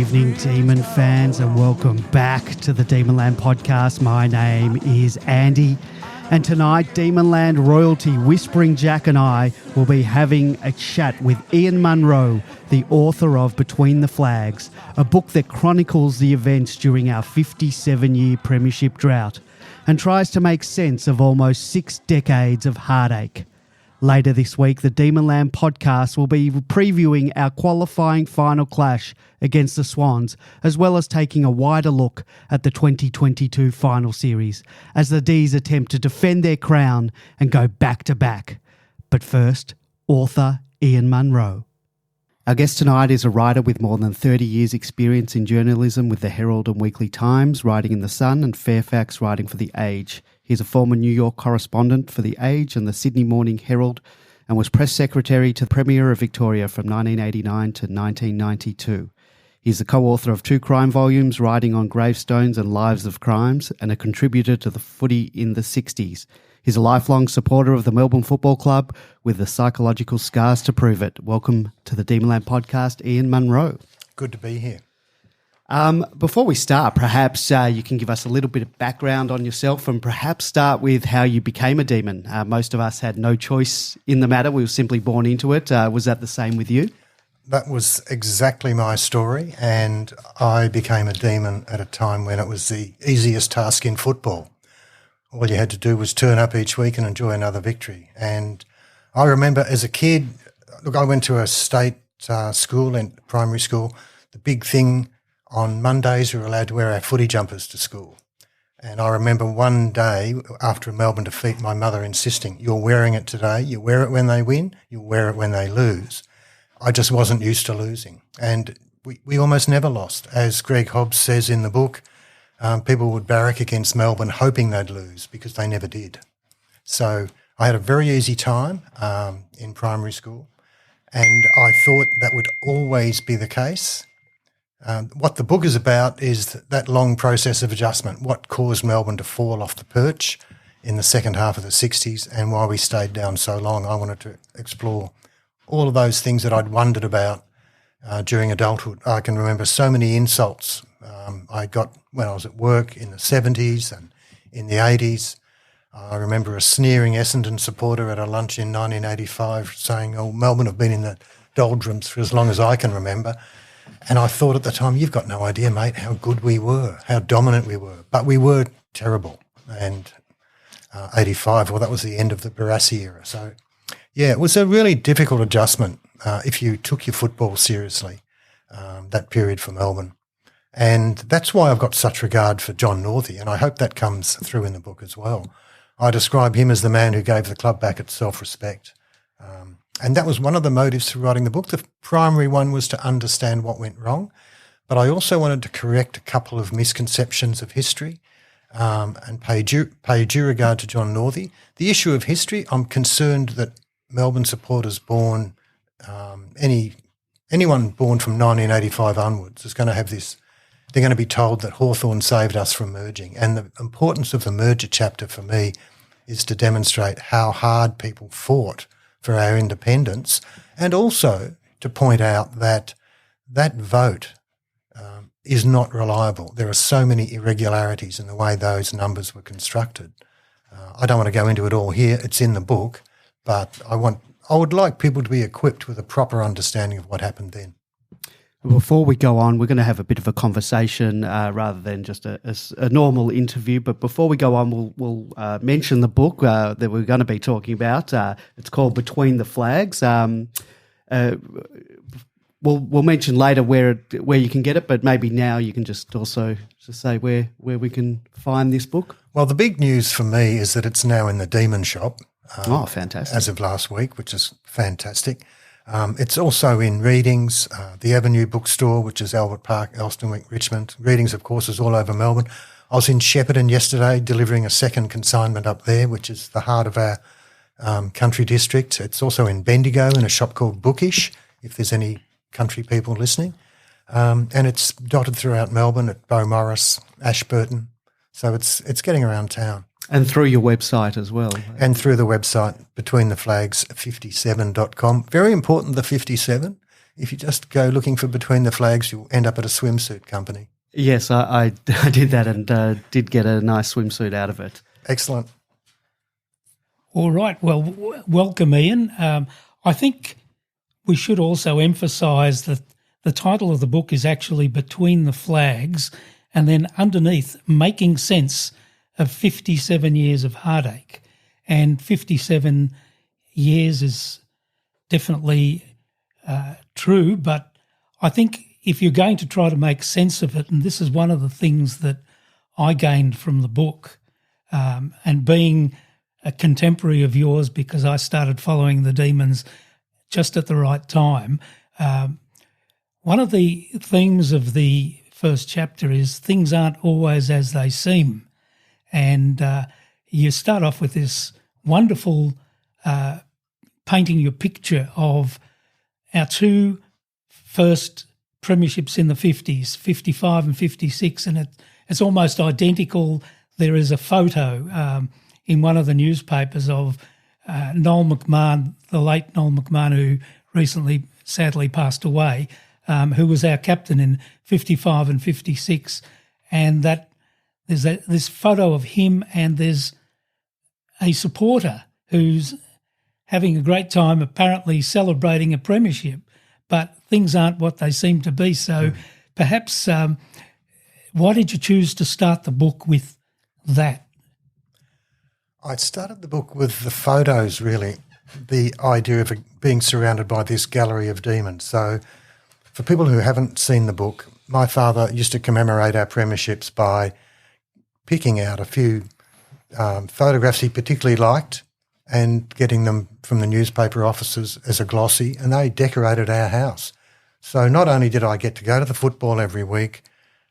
evening, Demon fans, and welcome back to the Demonland podcast. My name is Andy, and tonight, Demonland royalty Whispering Jack and I will be having a chat with Ian Munro, the author of Between the Flags, a book that chronicles the events during our 57-year Premiership drought and tries to make sense of almost 6 decades of heartache. Later this week, the Demonland podcast will be previewing our qualifying final clash against the Swans, as well as taking a wider look at the 2022 final series, as the D's attempt to defend their crown and go back-to-back. But first, author Ian Munro. Our guest tonight is a writer with more than 30 years' experience in journalism with the Herald and Weekly Times, writing in The Sun, and Fairfax, writing for The Age. He's a former New York correspondent for The Age and the Sydney Morning Herald, and was press secretary to the Premier of Victoria from 1989 to 1992. He's the co-author of 2 crime volumes, Writing on Gravestones and Lives of Crimes, and a contributor to the Footy in the 60s. He's a lifelong supporter of the Melbourne Football Club with the psychological scars to prove it. Welcome to the Demonland podcast, Ian Munro. Good to be here. Before we start, perhaps you can give us a little bit of background on yourself and perhaps start with how you became a demon. Most of us had no choice in the matter. We were simply born into it. Was that the same with you? That was exactly my story, and I became a demon at a time when it was the easiest task in football. All you had to do was turn up each week and enjoy another victory. And I remember as a kid, look, I went to a state school and primary school. The big thing on Mondays, we were allowed to wear our footy jumpers to school. And I remember one day after a Melbourne defeat, my mother insisting, "You're wearing it today. You wear it when they win. You wear it when they lose." I just wasn't used to losing. And we almost never lost. As Greg Hobbs says in the book, people would barrack against Melbourne hoping they'd lose because they never did. So I had a very easy time in primary school, and I thought that would always be the case. What the book is about is that long process of adjustment, what caused Melbourne to fall off the perch in the second half of the 60s and why we stayed down so long. I wanted to explore all of those things that I'd wondered about during adulthood. I can remember so many insults I got when I was at work in the 70s and in the 80s. I remember a sneering Essendon supporter at a lunch in 1985 saying, "Oh, Melbourne have been in the doldrums for as long as I can remember." And I thought at the time, "You've got no idea, mate, how good we were, how dominant we were." But we were terrible. And 85, well, that was the end of the Barassi era. So, yeah, it was a really difficult adjustment if you took your football seriously, that period for Melbourne. And that's why I've got such regard for John Northey, and I hope that comes through in the book as well. I describe him as the man who gave the club back its self-respect. And that was one of the motives for writing the book. The primary one was to understand what went wrong, but I also wanted to correct a couple of misconceptions of history and pay due regard to John Northey. The issue of history, I'm concerned that Melbourne supporters born, anyone born from 1985 onwards is going to have this. They're going to be told that Hawthorn saved us from merging. And the importance of the merger chapter for me is to demonstrate how hard people fought for our independence, and also to point out that that vote is not reliable. There are so many irregularities in the way those numbers were constructed. I don't want to go into it all here. It's in the book, but I would like people to be equipped with a proper understanding of what happened then. Before we go on, we're going to have a bit of a conversation rather than just a normal interview. But before we go on, we'll mention the book that we're going to be talking about. It's called Between the Flags. We'll mention later where you can get it, but maybe now you can just also say where we can find this book. Well, the big news for me is that it's now in the Demon Shop. Fantastic. As of last week, which is fantastic. It's also in Readings, the Avenue Bookstore, which is Albert Park, Elstonwick, Richmond. Readings, of course, is all over Melbourne. I was in Shepparton yesterday delivering a second consignment up there, which is the heart of our country district. It's also in Bendigo in a shop called Bookish, if there's any country people listening. And it's dotted throughout Melbourne at Beaumaris, Ashburton. So it's getting around town. And through your website as well. And through the website, betweentheflags57.com. Very important, the 57. if you just go looking for Between the Flags, you'll end up at a swimsuit company. Yes, I did that and did get a nice swimsuit out of it. Excellent. All right. Well, welcome, Ian. I think we should also emphasise that the title of the book is actually Between the Flags, and then underneath, Making Sense of 57 Years of Heartache. And 57 years is definitely true, but I think if you're going to try to make sense of it, and this is one of the things that I gained from the book, and being a contemporary of yours because I started following the Demons just at the right time, one of the themes of the first chapter is things aren't always as they seem. And you start off with this wonderful painting your picture of our two first premierships in the 50s, 55 and 56, and it's almost identical. There is a photo in one of the newspapers of Noel McMahon, the late Noel McMahon, who recently sadly passed away, who was our captain in 55 and 56, and that there's this photo of him and there's a supporter who's having a great time, apparently celebrating a premiership, but things aren't what they seem to be. So perhaps why did you choose to start the book with that? I started the book with the photos, really, the idea of being surrounded by this gallery of demons. So for people who haven't seen the book, my father used to commemorate our premierships by picking out a few photographs he particularly liked and getting them from the newspaper offices as a glossy, and they decorated our house. So not only did I get to go to the football every week,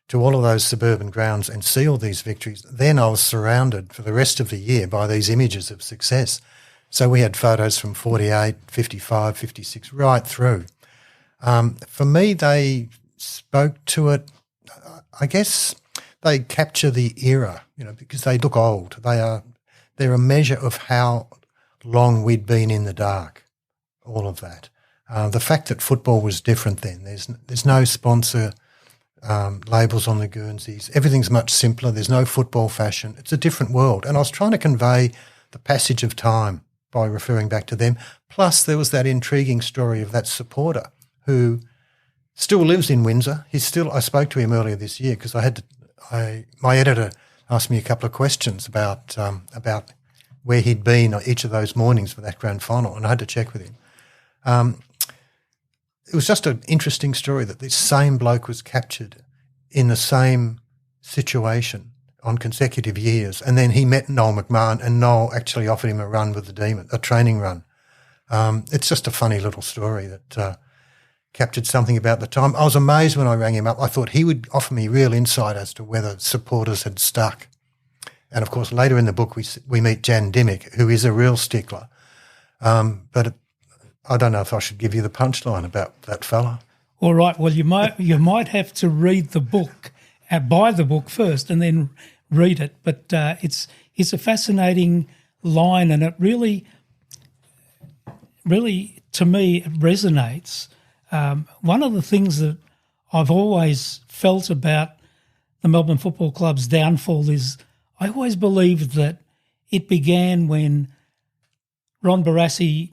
to all of those suburban grounds and see all these victories, then I was surrounded for the rest of the year by these images of success. So we had photos from 48, 55, 56, right through. For me, they spoke to it, I guess they capture the era, because they look old. They're a measure of how long we'd been in the dark, all of that. The fact that football was different then. There's no sponsor labels on the Guernseys. Everything's much simpler. There's no football fashion. It's a different world. And I was trying to convey the passage of time by referring back to them. Plus there was that intriguing story of that supporter who still lives in Windsor. I spoke to him earlier this year because my editor asked me a couple of questions about where he'd been each of those mornings for that grand final, and I had to check with him. It was just an interesting story that this same bloke was captured in the same situation on consecutive years, and then he met Noel McMahon, and Noel actually offered him a run with the Demon, a training run. It's just a funny little story that captured something about the time. I was amazed when I rang him up. I thought he would offer me real insight as to whether supporters had stuck. And, of course, later in the book we meet Jan Dimmick, who is a real stickler. But I don't know if I should give you the punchline about that fella. All right. Well, you might have to read the book, buy the book first and then read it. But it's a fascinating line, and it really, to me, it resonates. One of the things that I've always felt about the Melbourne Football Club's downfall is I always believed that it began when Ron Barassi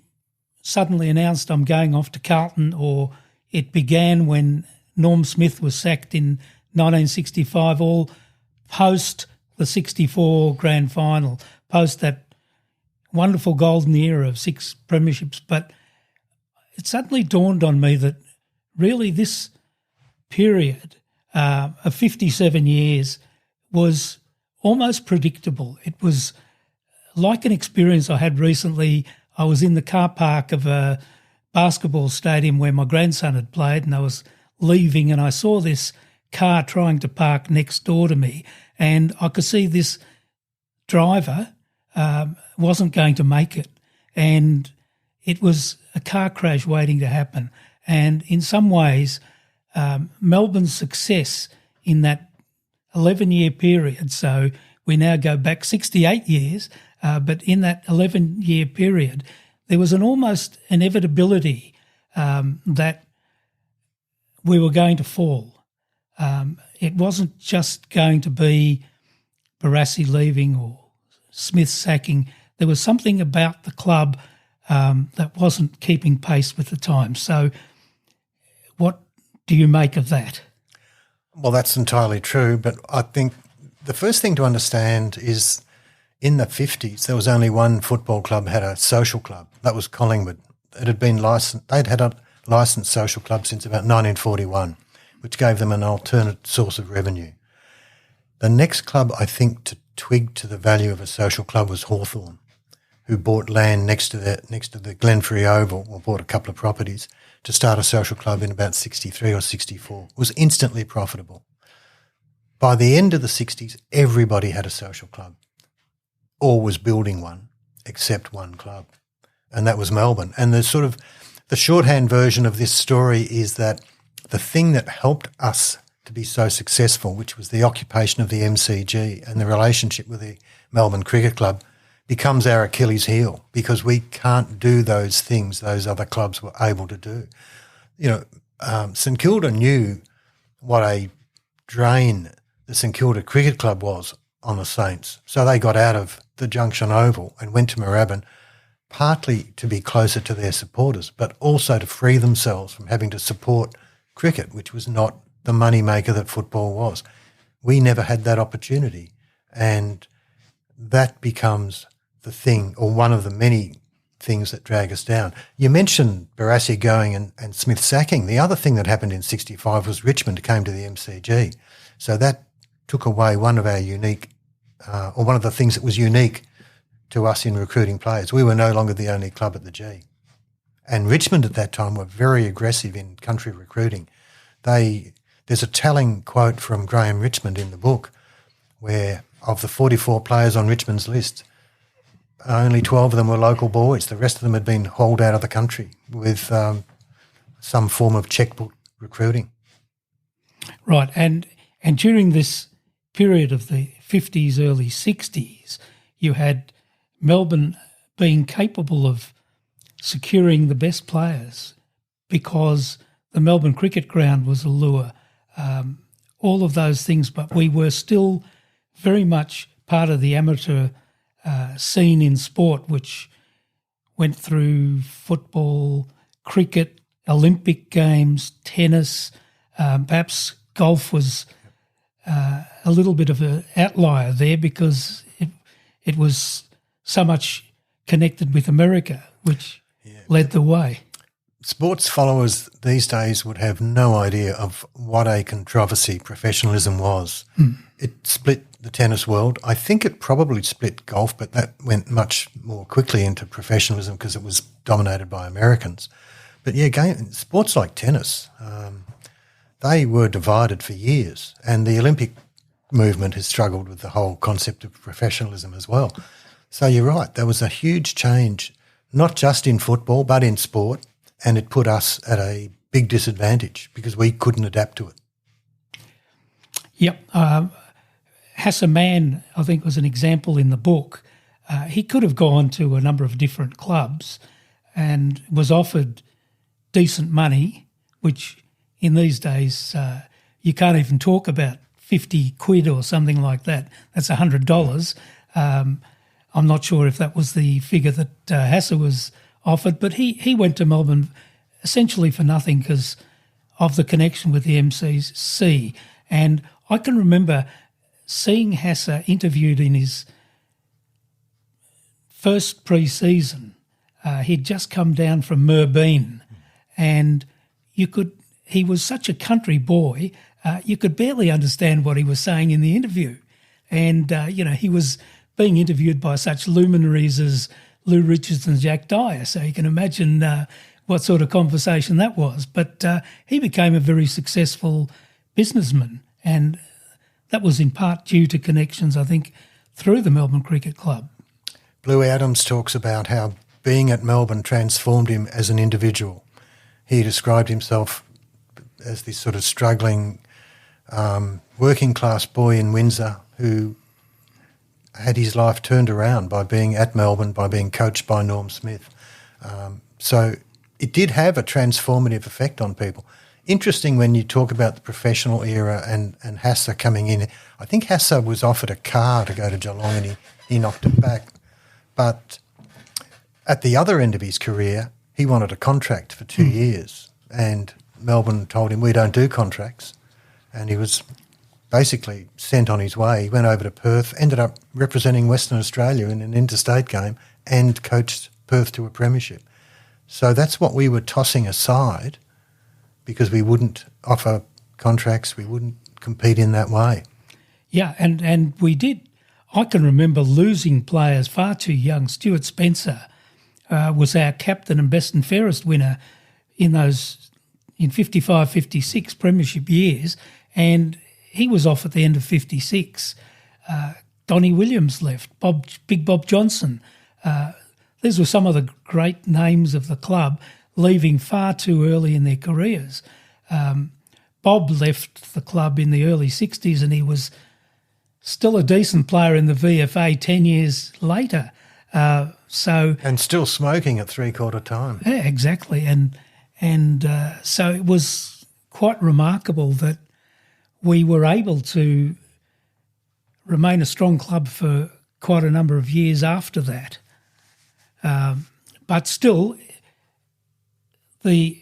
suddenly announced I'm going off to Carlton, or it began when Norm Smith was sacked in 1965, all post the 64 grand final, post that wonderful golden era of 6 premierships. But it suddenly dawned on me that really this period of 57 years was almost predictable. It was like an experience I had recently. I was in the car park of a basketball stadium where my grandson had played, and I was leaving and I saw this car trying to park next door to me, and I could see this driver wasn't going to make it, and it was a car crash waiting to happen. And in some ways, Melbourne's success in that 11-year period, so we now go back 68 years, but in that 11-year period, there was an almost inevitability that we were going to fall. It wasn't just going to be Barassi leaving or Smith sacking. There was something about the club that wasn't keeping pace with the times. So what do you make of that? Well, that's entirely true, but I think the first thing to understand is in the 50s there was only one football club had a social club. That was Collingwood. It had been licensed. They'd had a licensed social club since about 1941, which gave them an alternate source of revenue. The next club, I think, to twig to the value of a social club was Hawthorn, who bought land next to the Glenferrie Oval, or bought a couple of properties, to start a social club in about 63 or 64. It was instantly profitable. By the end of the 60s, everybody had a social club, or was building one, except one club, and that was Melbourne. And the shorthand version of this story is that the thing that helped us to be so successful, which was the occupation of the MCG and the relationship with the Melbourne Cricket Club, becomes our Achilles heel, because we can't do those things those other clubs were able to do. St Kilda knew what a drain the St Kilda Cricket Club was on the Saints, so they got out of the Junction Oval and went to Moorabbin, partly to be closer to their supporters, but also to free themselves from having to support cricket, which was not the money maker that football was. We never had that opportunity, and that becomes the thing, or one of the many things that drag us down. You mentioned Barassi going and Smith sacking. The other thing that happened in 65 was Richmond came to the MCG. So that took away one of our unique, or one of the things that was unique to us in recruiting players. We were no longer the only club at the G. And Richmond at that time were very aggressive in country recruiting. There's a telling quote from Graham Richmond in the book where of the 44 players on Richmond's list, only 12 of them were local boys. The rest of them had been hauled out of the country with some form of checkbook recruiting. Right, and during this period of the 50s, early 60s, you had Melbourne being capable of securing the best players because the Melbourne Cricket Ground was a lure, all of those things, but we were still very much part of the amateur scene in sport, which went through football, cricket, Olympic Games, tennis, perhaps golf was a little bit of an outlier there because it was so much connected with America, which led the way. Sports followers these days would have no idea of what a controversy professionalism was. It split the tennis world. I think it probably split golf, but that went much more quickly into professionalism because it was dominated by Americans. But sports like tennis, they were divided for years, and the Olympic movement has struggled with the whole concept of professionalism as well. So you're right, there was a huge change, not just in football but in sport, and it put us at a big disadvantage because we couldn't adapt to it. Yep. Hassaman, I think, was an example in the book. He could have gone to a number of different clubs and was offered decent money, which in these days you can't even talk about 50 quid or something like that. That's $100. I'm not sure if that was the figure that Hassa was offered, but he went to Melbourne essentially for nothing because of the connection with the MCC. And I can remember seeing Hassa interviewed in his first pre-season. He'd just come down from Moorabbin, and he was such a country boy, you could barely understand what he was saying in the interview. And, he was being interviewed by such luminaries as Lou Richards and Jack Dyer, so you can imagine what sort of conversation that was. But he became a very successful businessman, and that was in part due to connections, I think, through the Melbourne Cricket Club. Blue Adams talks about how being at Melbourne transformed him as an individual. He described himself as this sort of struggling working class boy in Windsor who had his life turned around by being at Melbourne, by being coached by Norm Smith. So it did have a transformative effect on people. interesting when you talk about the professional era and Hassa coming in. I think Hassa was offered a car to go to Geelong and he knocked it back. But at the other end of his career, he wanted a contract for 2 years, and Melbourne told him, we don't do contracts. And he was basically sent on his way. He went over to Perth, ended up representing Western Australia in an interstate game and coached Perth to a premiership. So that's what we were tossing aside because we wouldn't offer contracts, we wouldn't compete in that way. Yeah, and we did. I can remember losing players far too young. Stuart Spencer was our captain and best and fairest winner in 55, 56 premiership years, and he was off at the end of 56. Donnie Williams left, Big Bob Johnson. These were some of the great names of the club leaving far too early in their careers. Bob left the club in the early 60s and he was still a decent player in the VFA 10 years later. And still smoking at three-quarter time. Yeah, exactly. And so it was quite remarkable that we were able to remain a strong club for quite a number of years after that. But still, there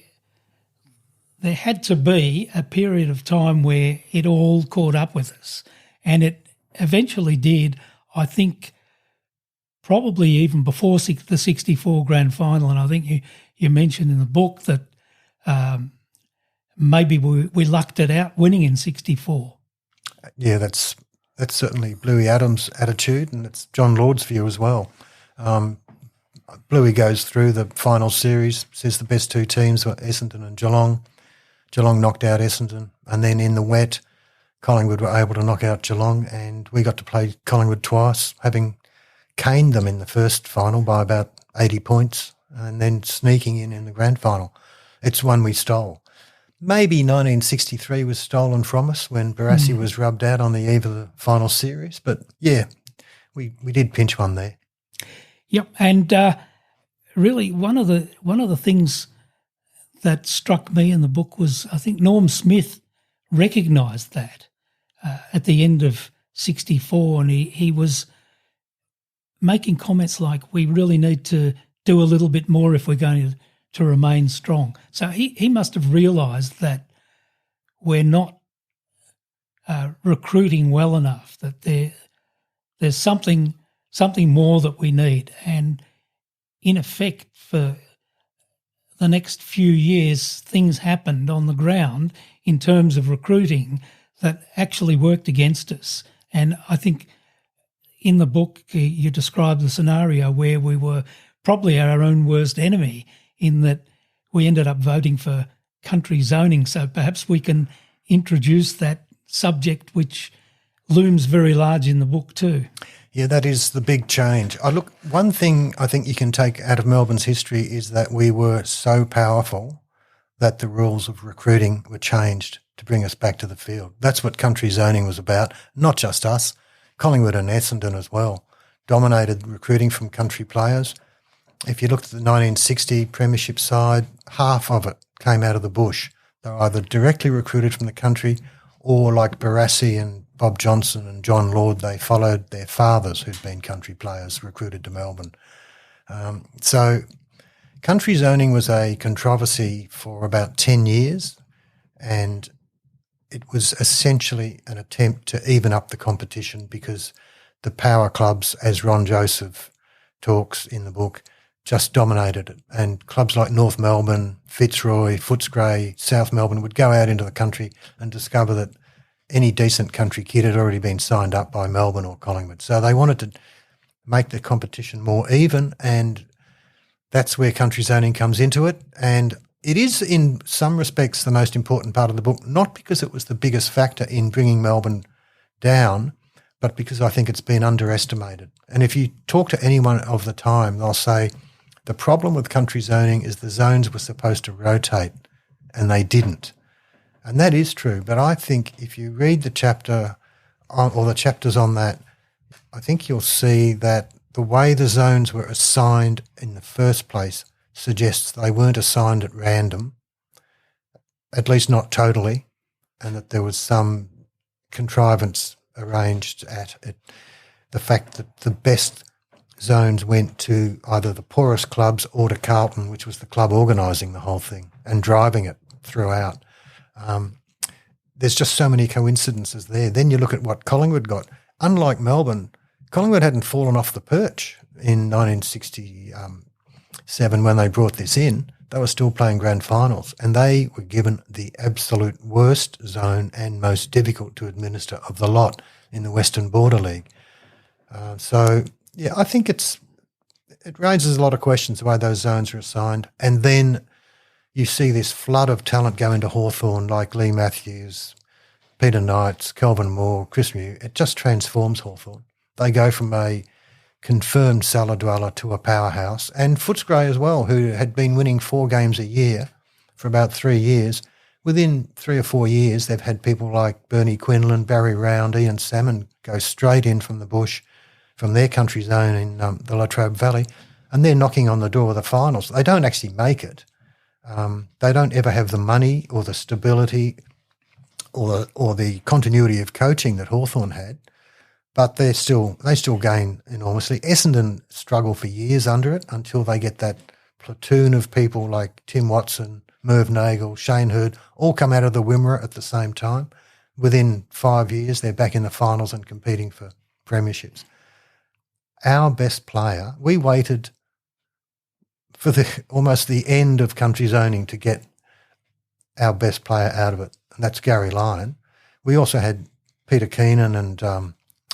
had to be a period of time where it all caught up with us. And it eventually did, I think, probably even before the 64 grand final. And I think you mentioned in the book that maybe we lucked it out winning in 64. Yeah, that's certainly Bluey Adams' attitude, and it's John Lord's view as well. Bluey goes through the final series, says the best two teams were Essendon and Geelong. Geelong knocked out Essendon, and then in the wet, Collingwood were able to knock out Geelong, and we got to play Collingwood twice, having caned them in the first final by about 80 points and then sneaking in the grand final. It's one we stole. Maybe 1963 was stolen from us when Barassi was rubbed out on the eve of the final series, but yeah, we did pinch one there. Yep, and really one of the things that struck me in the book was I think Norm Smith recognised that at the end of 64, and he was making comments like, we really need to do a little bit more if we're going to remain strong. So he must have realised that we're not recruiting well enough, that there's something more that we need. And in effect, for the next few years, things happened on the ground in terms of recruiting that actually worked against us. And I think in the book you describe the scenario where we were probably our own worst enemy, in that we ended up voting for country zoning. So perhaps we can introduce that subject, which looms very large in the book too. Yeah, that is the big change. One thing I think you can take out of Melbourne's history is that we were so powerful that the rules of recruiting were changed to bring us back to the field. That's what country zoning was about, not just us. Collingwood and Essendon as well dominated recruiting from country players. If you looked at the 1960 Premiership side, half of it came out of the bush. They were either directly recruited from the country or, like Barassi and Bob Johnson and John Lord, they followed their fathers who'd been country players recruited to Melbourne. So country zoning was a controversy for about 10 years, and it was essentially an attempt to even up the competition because the power clubs, as Ron Joseph talks in the book, just dominated it. And clubs like North Melbourne, Fitzroy, Footscray, South Melbourne would go out into the country and discover that any decent country kid had already been signed up by Melbourne or Collingwood. So they wanted to make the competition more even, and that's where country zoning comes into it. And it is in some respects the most important part of the book, not because it was the biggest factor in bringing Melbourne down, but because I think it's been underestimated. And if you talk to anyone of the time, they'll say the problem with country zoning is the zones were supposed to rotate and they didn't. And that is true. But I think if you read the chapter or the chapters on that, I think you'll see that the way the zones were assigned in the first place suggests they weren't assigned at random. at least not totally, and that there was some contrivance arranged at it. The fact that the best zones went to either the poorest clubs or to Carlton, which was the club organising the whole thing and driving it throughout. There's just so many coincidences there. Then you look at what Collingwood got. Unlike Melbourne, Collingwood hadn't fallen off the perch in 1967 when they brought this in. They were still playing grand finals, and they were given the absolute worst zone and most difficult to administer of the lot in the Western Border League. I think it raises a lot of questions the way those zones are assigned. And then you see this flood of talent go into Hawthorn, like Lee Matthews, Peter Knights, Kelvin Moore, Chris Mew. It just transforms Hawthorn. They go from a confirmed cellar dweller to a powerhouse. And Footscray as well, who had been winning 4 games a year for about 3 years. Within 3 or 4 years, they've had people like Bernie Quinlan, Barry Round, Ian Salmon go straight in from the bush, from their country zone in the Latrobe Valley, and they're knocking on the door of the finals. They don't actually make it. They don't ever have the money or the stability or the continuity of coaching that Hawthorn had, but they still gain enormously. Essendon struggle for years under it until they get that platoon of people like Tim Watson, Merv Nagel, Shane Hurd, all come out of the Wimmera at the same time. Within 5 years, they're back in the finals and competing for premierships. Our best player, we waited for almost the end of country zoning to get our best player out of it, and that's Gary Lyon. We also had Peter Keenan and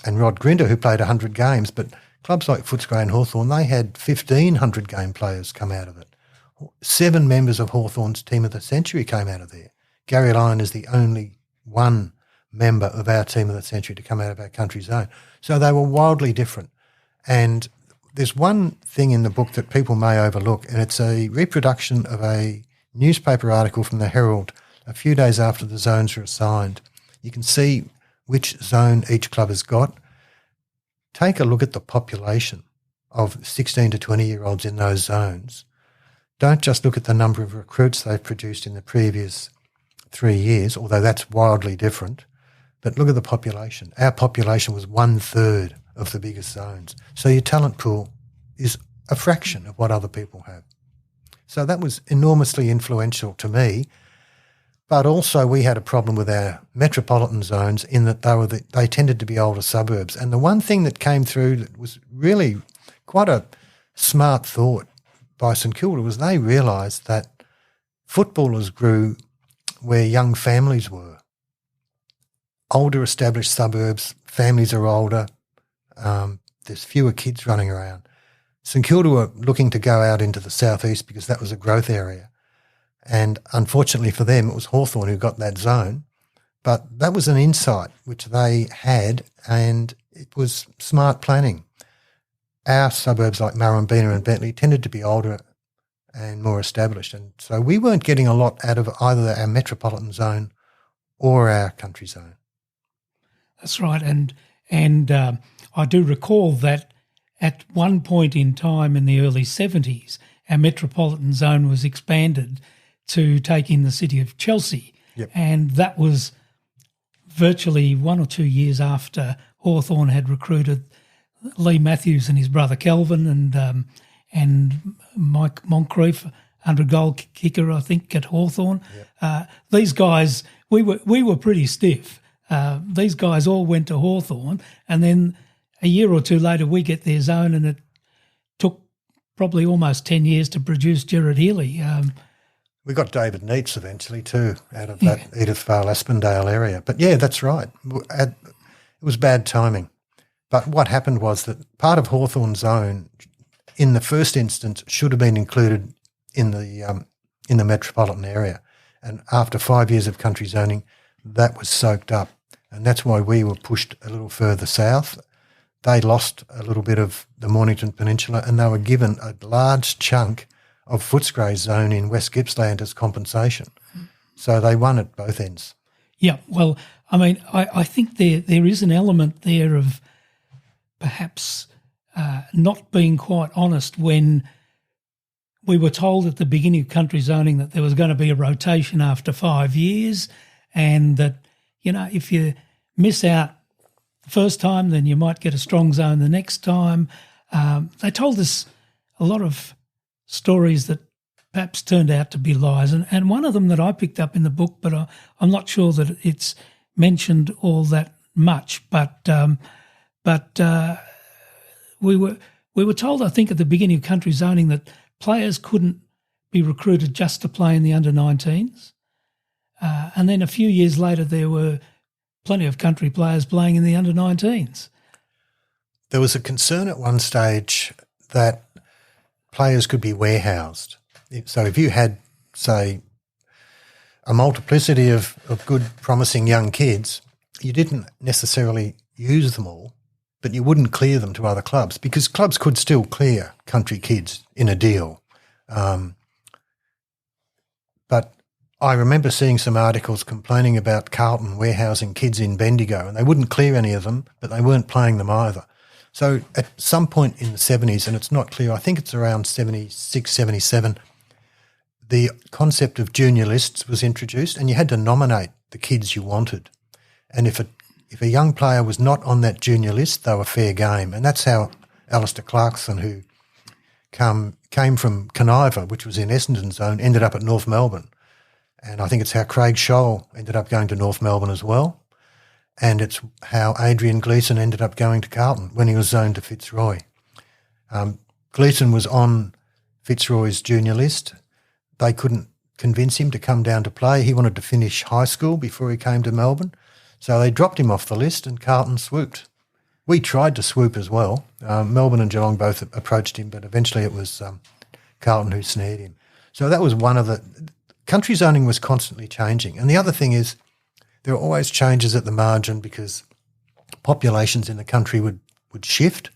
Rod Grinder, who played 100 games, but clubs like Footscray and Hawthorn, they had 1,500 game players come out of it. 7 members of Hawthorn's team of the century came out of there. Gary Lyon is the only one member of our team of the century to come out of our country zone. So they were wildly different. And there's one thing in the book that people may overlook, and it's a reproduction of a newspaper article from the Herald a few days after the zones were assigned. You can see which zone each club has got. Take a look at the population of 16 to 20-year-olds in those zones. Don't just look at the number of recruits they've produced in the previous 3 years, although that's wildly different, but look at the population. Our population was 1/3 of the biggest zones. So your talent pool is a fraction of what other people have. So that was enormously influential to me. But also we had a problem with our metropolitan zones in that they tended to be older suburbs. And the one thing that came through that was really quite a smart thought by St Kilda was they realised that footballers grew where young families were. Older established suburbs, families are older, there's fewer kids running around. St Kilda were looking to go out into the southeast because that was a growth area. And unfortunately for them, it was Hawthorn who got that zone. But that was an insight which they had, and it was smart planning. Our suburbs like Murrumbeena and Bentley tended to be older and more established. And so we weren't getting a lot out of either our metropolitan zone or our country zone. That's right. And I do recall that at one point in time in the early 70s, our metropolitan zone was expanded to take in the city of Chelsea. Yep. And that was virtually 1 or 2 years after Hawthorn had recruited Lee Matthews and his brother Kelvin and Mike Moncrief, 100-goal kicker, I think, at Hawthorn. Yep. These guys, we were pretty stiff. These guys all went to Hawthorn, and then a year or two later we get their zone, and it took probably almost 10 years to produce Gerard Healy. We got David Neitz eventually too out of that Edith Vale Aspendale area. But yeah, that's right. It was bad timing. But what happened was that part of Hawthorn's zone in the first instance should have been included in the metropolitan area. And after 5 years of country zoning, that was soaked up. And that's why we were pushed a little further south. They lost a little bit of the Mornington Peninsula, and they were given a large chunk of Footscray's zone in West Gippsland as compensation. So they won at both ends. Yeah, well, I mean, I think there is an element there of perhaps not being quite honest when we were told at the beginning of country zoning that there was going to be a rotation after 5 years, and that, if you miss out the first time, then you might get a strong zone the next time. They told us a lot of stories that perhaps turned out to be lies, and one of them that I picked up in the book, but I'm not sure that it's mentioned all that much. But we were told, I think, at the beginning of country zoning that players couldn't be recruited just to play in the under-19s. And then a few years later, there were plenty of country players playing in the under-19s. There was a concern at one stage that players could be warehoused. So if you had, say, a multiplicity of good, promising young kids, you didn't necessarily use them all, but you wouldn't clear them to other clubs, because clubs could still clear country kids in a deal. But I remember seeing some articles complaining about Carlton warehousing kids in Bendigo, and they wouldn't clear any of them, but they weren't playing them either. So at some point in the 70s, and it's not clear, I think it's around 76, 77, the concept of junior lists was introduced, and you had to nominate the kids you wanted. And if a young player was not on that junior list, they were fair game. And that's how Alistair Clarkson, who came from Conniva, which was in Essendon Zone, ended up at North Melbourne. And I think it's how Craig Scholl ended up going to North Melbourne as well. And it's how Adrian Gleeson ended up going to Carlton when he was zoned to Fitzroy. Gleeson was on Fitzroy's junior list. They couldn't convince him to come down to play. He wanted to finish high school before he came to Melbourne. So they dropped him off the list and Carlton swooped. We tried to swoop as well. Melbourne and Geelong both approached him, but eventually it was Carlton who snared him. So that was one of the... Country zoning was constantly changing. And the other thing is there are always changes at the margin, because populations in the country would shift.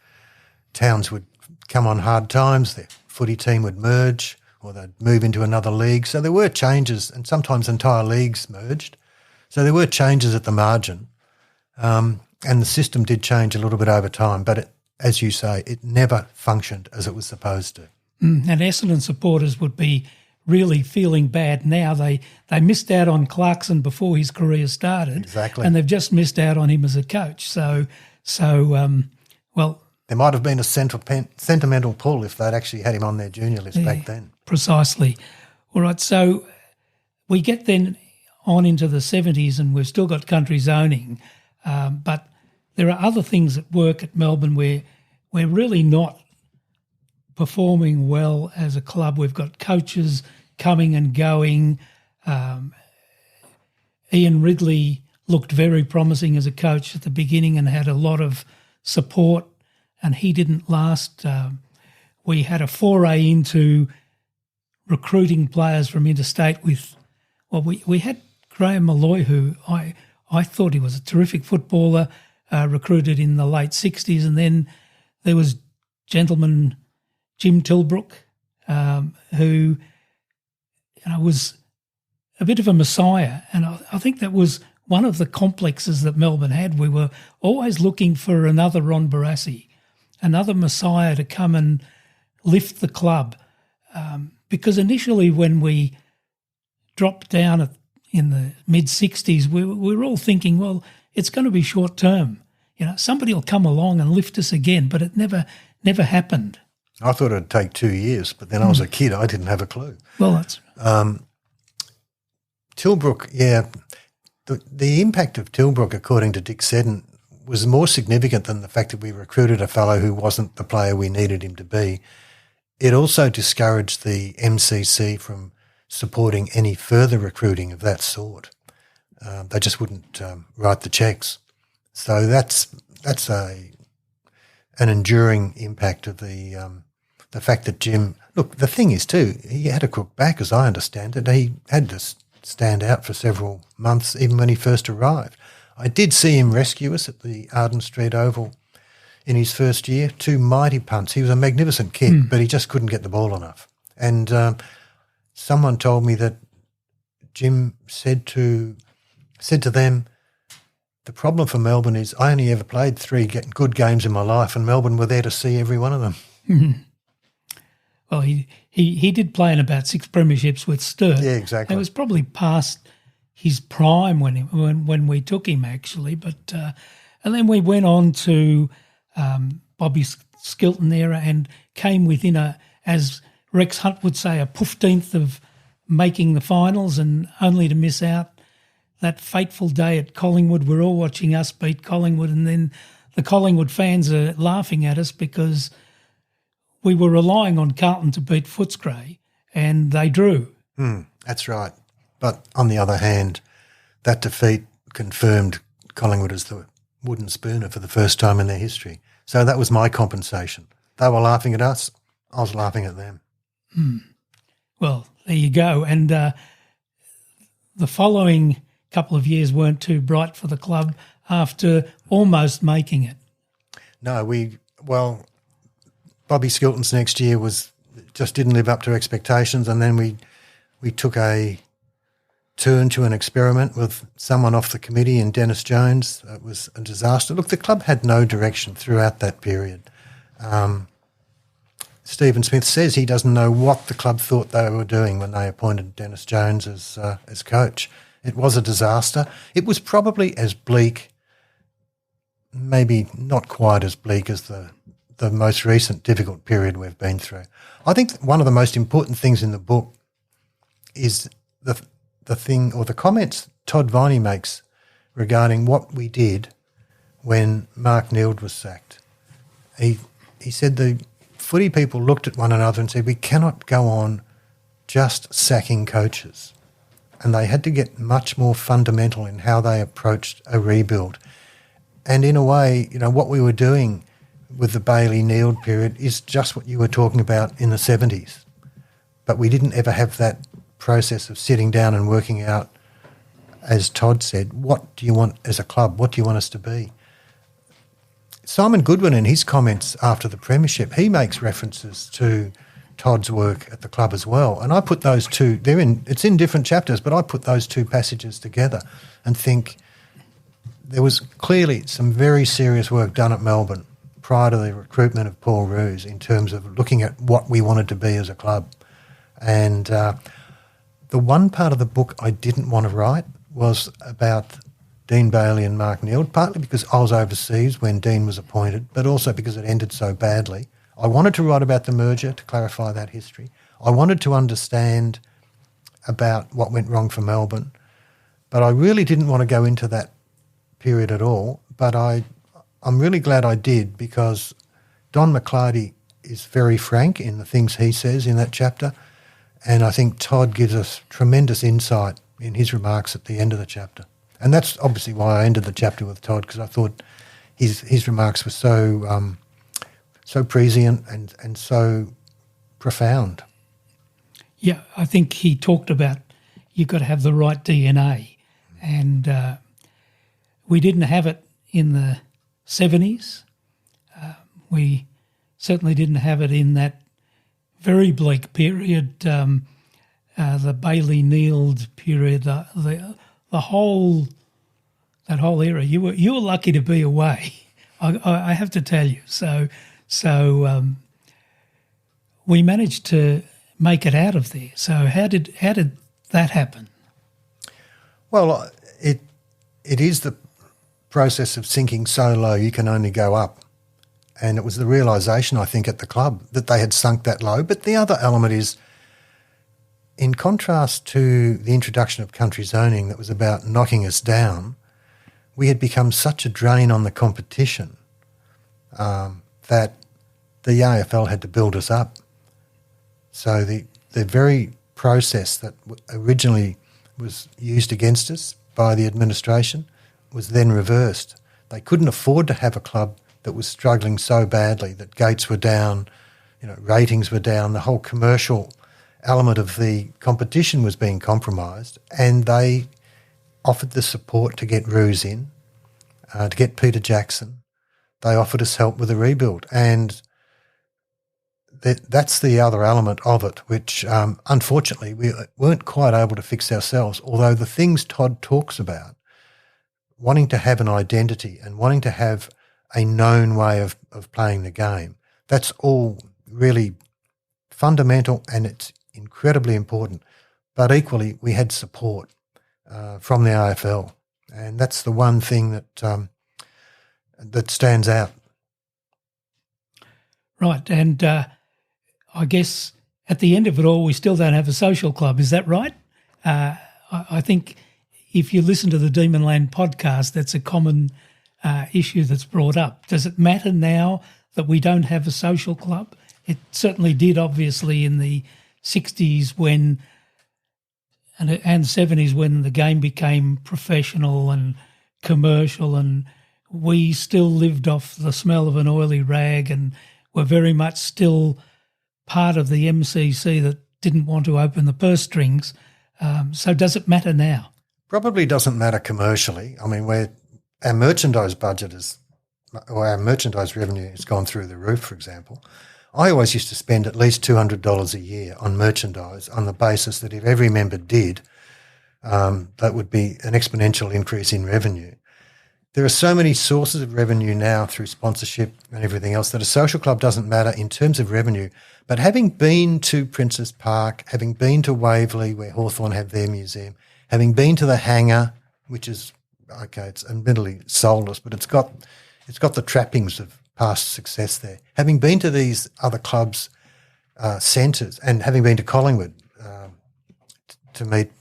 Towns would come on hard times. Their footy team would merge, or they'd move into another league. So there were changes, and sometimes entire leagues merged. So there were changes at the margin, and the system did change a little bit over time. But as you say, it never functioned as it was supposed to. And Essendon supporters would be really feeling bad now. They missed out on Clarkson before his career started. Exactly. And they've just missed out on him as a coach. So there might have been a sentimental pull if they'd actually had him on their junior list back then. Precisely. All right, so we get then on into the 70s and we've still got country zoning, but there are other things at work at Melbourne where we're really not performing well as a club. We've got coaches coming and going. Ian Ridley looked very promising as a coach at the beginning and had a lot of support, and he didn't last. We had a foray into recruiting players from interstate we had Graham Malloy, who I thought he was a terrific footballer, recruited in the late 60s, and then there was gentleman Jim Tilbrook, who was a bit of a messiah, and I think that was one of the complexes that Melbourne had. We were always looking for another Ron Barassi, another messiah to come and lift the club, because initially when we dropped down in the mid-60s, we were all thinking, well, it's going to be short-term. Somebody will come along and lift us again, but it never happened. I thought it'd take 2 years, but then I was a kid. I didn't have a clue. Well, that's... Tilbrook, the impact of Tilbrook, according to Dick Seddon, was more significant than the fact that we recruited a fellow who wasn't the player we needed him to be. It also discouraged the MCC from supporting any further recruiting of that sort. They just wouldn't write the checks. So that's an enduring impact of the fact that Jim... Look, the thing is too, he had a crook back, as I understand it. He had to stand out for several months, even when he first arrived. I did see him rescue us at the Arden Street Oval in his first year, 2 mighty punts. He was a magnificent kid, but he just couldn't get the ball enough. And someone told me that Jim said to them, the problem for Melbourne is I only ever played 3 good games in my life, and Melbourne were there to see every one of them. Mm-hmm. Well, he did play in about 6 premierships with Sturt. Yeah, exactly. It was probably past his prime when we took him, actually. But and then we went on to Bobby Skilton era and came within as Rex Hunt would say, a 15th of making the finals, and only to miss out that fateful day at Collingwood. We're all watching us beat Collingwood, and then the Collingwood fans are laughing at us because we were relying on Carlton to beat Footscray, and they drew. That's right. But on the other hand, that defeat confirmed Collingwood as the wooden spooner for the first time in their history. So that was my compensation. They were laughing at us. I was laughing at them. Well, there you go. And the following couple of years weren't too bright for the club after almost making it. No, Bobby Skilton's next year just didn't live up to expectations, and then we took a turn to an experiment with someone off the committee in Dennis Jones. It was a disaster. Look, the club had no direction throughout that period. Stephen Smith says he doesn't know what the club thought they were doing when they appointed Dennis Jones as coach. It was a disaster. It was probably as bleak, maybe not quite as bleak as the most recent difficult period we've been through. I think one of the most important things in the book is the thing or the comments Todd Viney makes regarding what we did when Mark Neild was sacked. He said the footy people looked at one another and said, we cannot go on just sacking coaches. And they had to get much more fundamental in how they approached a rebuild. And in a way, what we were doing with the Bailey-Neild period is just what you were talking about in the 70s. But we didn't ever have that process of sitting down and working out, as Todd said, what do you want as a club? What do you want us to be? Simon Goodwin, in his comments after the Premiership, he makes references to Todd's work at the club as well. And I put those two, it's in different chapters, but I put those two passages together and think there was clearly some very serious work done at Melbourne prior to the recruitment of Paul Roos in terms of looking at what we wanted to be as a club. And the one part of the book I didn't want to write was about Dean Bailey and Mark Neild, partly because I was overseas when Dean was appointed, but also because it ended so badly. I wanted to write about the merger to clarify that history. I wanted to understand about what went wrong for Melbourne, but I really didn't want to go into that period at all. But I'm really glad I did, because Don McClarty is very frank in the things he says in that chapter, and I think Todd gives us tremendous insight in his remarks at the end of the chapter. And that's obviously why I ended the chapter with Todd, because I thought his remarks were so prescient and so profound. Yeah, I think he talked about you've got to have the right DNA, and we didn't have it in the 70s. We certainly didn't have it in that very bleak period, the Bailey-Neild period, that whole era. You were lucky to be away. I have to tell you. So we managed to make it out of there. So how did that happen? Well, it is the process of sinking so low you can only go up. And it was the realisation, I think, at the club that they had sunk that low. But the other element is, in contrast to the introduction of country zoning that was about knocking us down, we had become such a drain on the competition that the AFL had to build us up. So the very process that originally was used against us by the administration was then reversed. They couldn't afford to have a club that was struggling so badly that gates were down, ratings were down, the whole commercial element of the competition was being compromised, and they offered the support to get Roos in, to get Peter Jackson. They offered us help with the rebuild, and that's the other element of it, which unfortunately we weren't quite able to fix ourselves, although the things Todd talks about, wanting to have an identity and wanting to have a known way of playing the game, that's all really fundamental and it's incredibly important. But equally, we had support from the AFL, and that's the one thing that stands out. Right, and I guess at the end of it all, we still don't have a social club. Is that right? I think if you listen to the Demonland podcast, that's a common issue that's brought up. Does it matter now that we don't have a social club? It certainly did, obviously, in the 60s and 70s when the game became professional and commercial, and we still lived off the smell of an oily rag and were very much still part of the MCC that didn't want to open the purse strings. So does it matter now? Probably doesn't matter commercially. I mean, our merchandise budget or our merchandise revenue has gone through the roof, for example. I always used to spend at least $200 a year on merchandise on the basis that if every member did, that would be an exponential increase in revenue. There are so many sources of revenue now through sponsorship and everything else that a social club doesn't matter in terms of revenue. But having been to Princes Park, having been to Waverley where Hawthorn have their museum, having been to the Hangar, which is, okay, it's admittedly soulless, but it's got the trappings of past success there. Having been to these other clubs' centres and having been to Collingwood to meet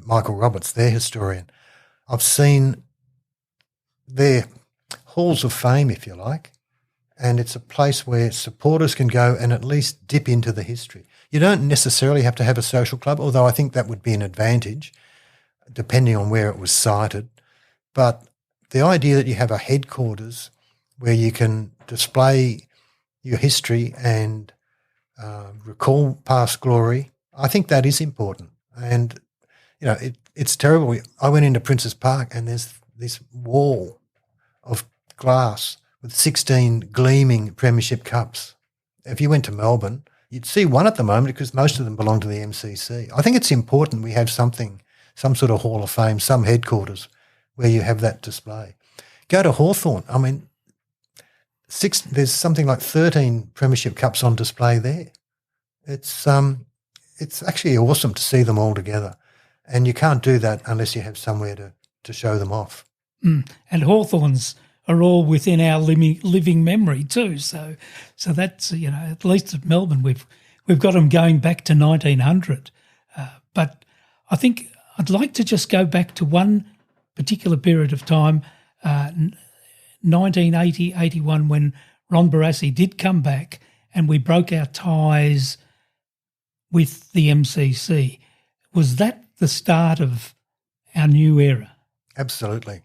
Michael Roberts, their historian, I've seen their halls of fame, if you like, and it's a place where supporters can go and at least dip into the history. You don't necessarily have to have a social club, although I think that would be an advantage, depending on where it was sited. But the idea that you have a headquarters where you can display your history and recall past glory, I think that is important. And, you know, it's terrible. I went into Princes Park and there's this wall of glass with 16 gleaming Premiership cups. If you went to Melbourne, you'd see one at the moment because most of them belong to the MCC. I think it's important we have some sort of Hall of Fame, some headquarters where you have that display. Go to Hawthorn. I mean, there's something like 13 Premiership cups on display there. It's actually awesome to see them all together, and you can't do that unless you have somewhere to show them off. And Hawthorns are all within our living memory too. So that's, you know, at least at Melbourne we've got them going back to 1900. But I think I'd like to just go back to one particular period of time, 1980-81, when Ron Barassi did come back and we broke our ties with the MCC. Was that the start of our new era? Absolutely.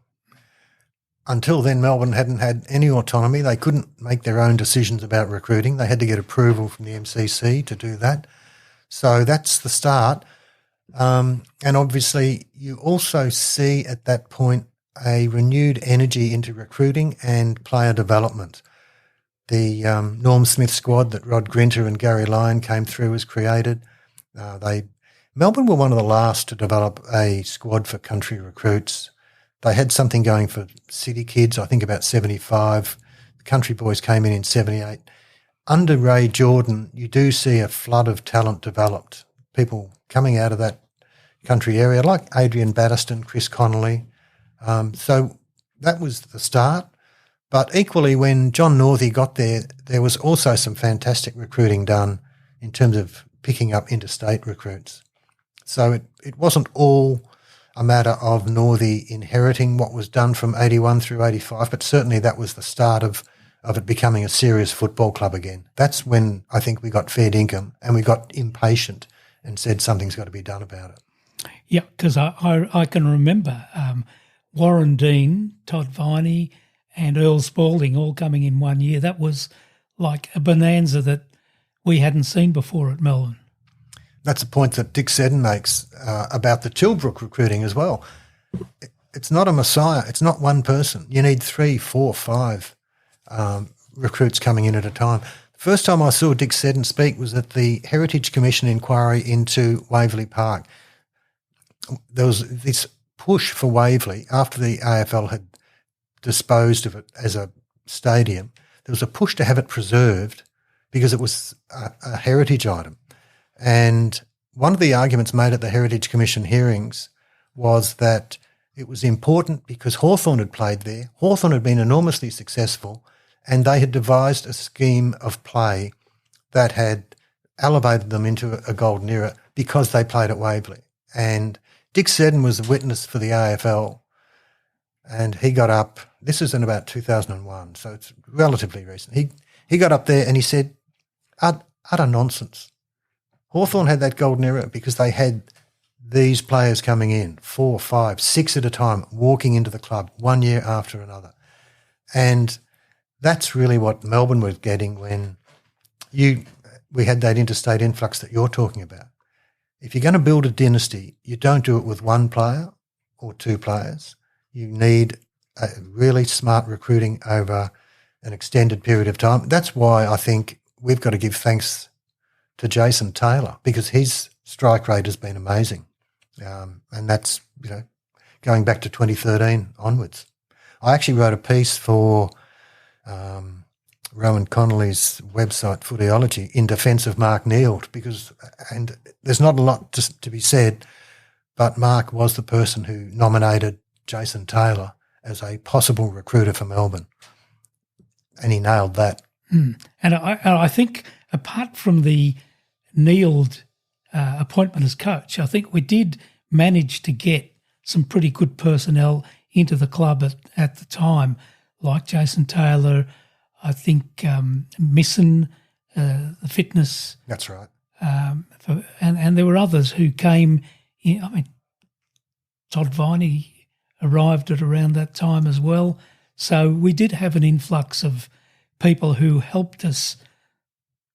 Until then, Melbourne hadn't had any autonomy. They couldn't make their own decisions about recruiting. They had to get approval from the MCC to do that. So that's the start. And obviously you also see at that point a renewed energy into recruiting and player development. The Norm Smith squad that Rod Grinter and Gary Lyon came through was created. Melbourne were one of the last to develop a squad for country recruits. They had something going for city kids, I think about 75. The country boys came in 78. Under Ray Jordan, you do see a flood of talent developed, people coming out of that country area like Adrian Batterston, Chris Connolly. So that was the start. But equally, when John Northey got there, there was also some fantastic recruiting done in terms of picking up interstate recruits. So it wasn't all a matter of Northey inheriting what was done from 81 through 85, but certainly that was the start of it becoming a serious football club again. That's when I think we got fair dinkum and we got impatient and said something's got to be done about it. Yeah, because I can remember Warren Dean, Todd Viney and Earl Spalding all coming in one year. That was like a bonanza that we hadn't seen before at Melbourne. That's a point that Dick Seddon makes about the Tilbrook recruiting as well. It's not a messiah. It's not one person. You need 3, 4, 5 recruits coming in at a time. The first time I saw Dick Seddon speak was at the Heritage Commission inquiry into Waverley Park. There was this push for Waverley after the AFL had disposed of it as a stadium. There was a push to have it preserved because it was a heritage item. And one of the arguments made at the Heritage Commission hearings was that it was important because Hawthorn had played there. Hawthorn had been enormously successful, and they had devised a scheme of play that had elevated them into a golden era because they played at Waverley. And Dick Seddon was a witness for the AFL, and he got up, this is in about 2001, so it's relatively recent. He got up there and he said, utter nonsense. Hawthorn had that golden era because they had these players coming in, 4, 5, 6 at a time, walking into the club one year after another. And that's really what Melbourne was getting when we had that interstate influx that you're talking about. If you're going to build a dynasty, you don't do it with one player or 2 players. You need a really smart recruiting over an extended period of time. That's why I think we've got to give thanks to Jason Taylor, because his strike rate has been amazing. And that's, going back to 2013 onwards. I actually wrote a piece for Rowan Connolly's website, Footyology, in defence of Mark Neild, and there's not a lot to be said, but Mark was the person who nominated Jason Taylor as a possible recruiter for Melbourne, and he nailed that. And I think apart from the Neild appointment as coach, I think we did manage to get some pretty good personnel into the club at the time, like Jason Taylor, I think Misson, the fitness. That's right. And there were others who came in. I mean, Todd Viney arrived at around that time as well. So we did have an influx of people who helped us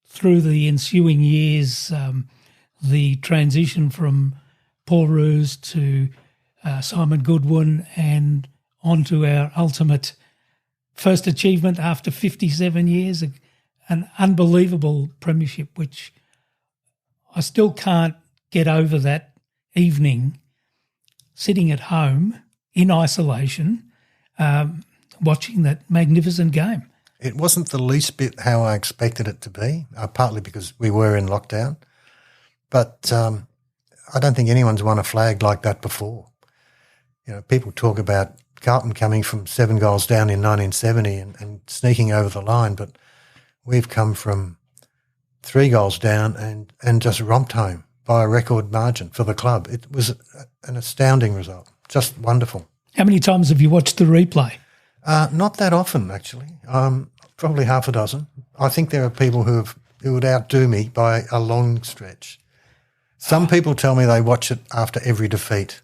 through the ensuing years, the transition from Paul Roos to Simon Goodwin and on to our ultimate first achievement after 57 years, an unbelievable premiership, which I still can't get over that evening sitting at home in isolation watching that magnificent game. It wasn't the least bit how I expected it to be, partly because we were in lockdown. But I don't think anyone's won a flag like that before. People talk about Carlton coming from 7 goals down in 1970 and sneaking over the line, but we've come from 3 goals down and just romped home by a record margin for the club. It was an astounding result, just wonderful. How many times have you watched the replay? Not that often, actually. Probably half a dozen. I think there are people who would outdo me by a long stretch. Some people tell me they watch it after every defeat.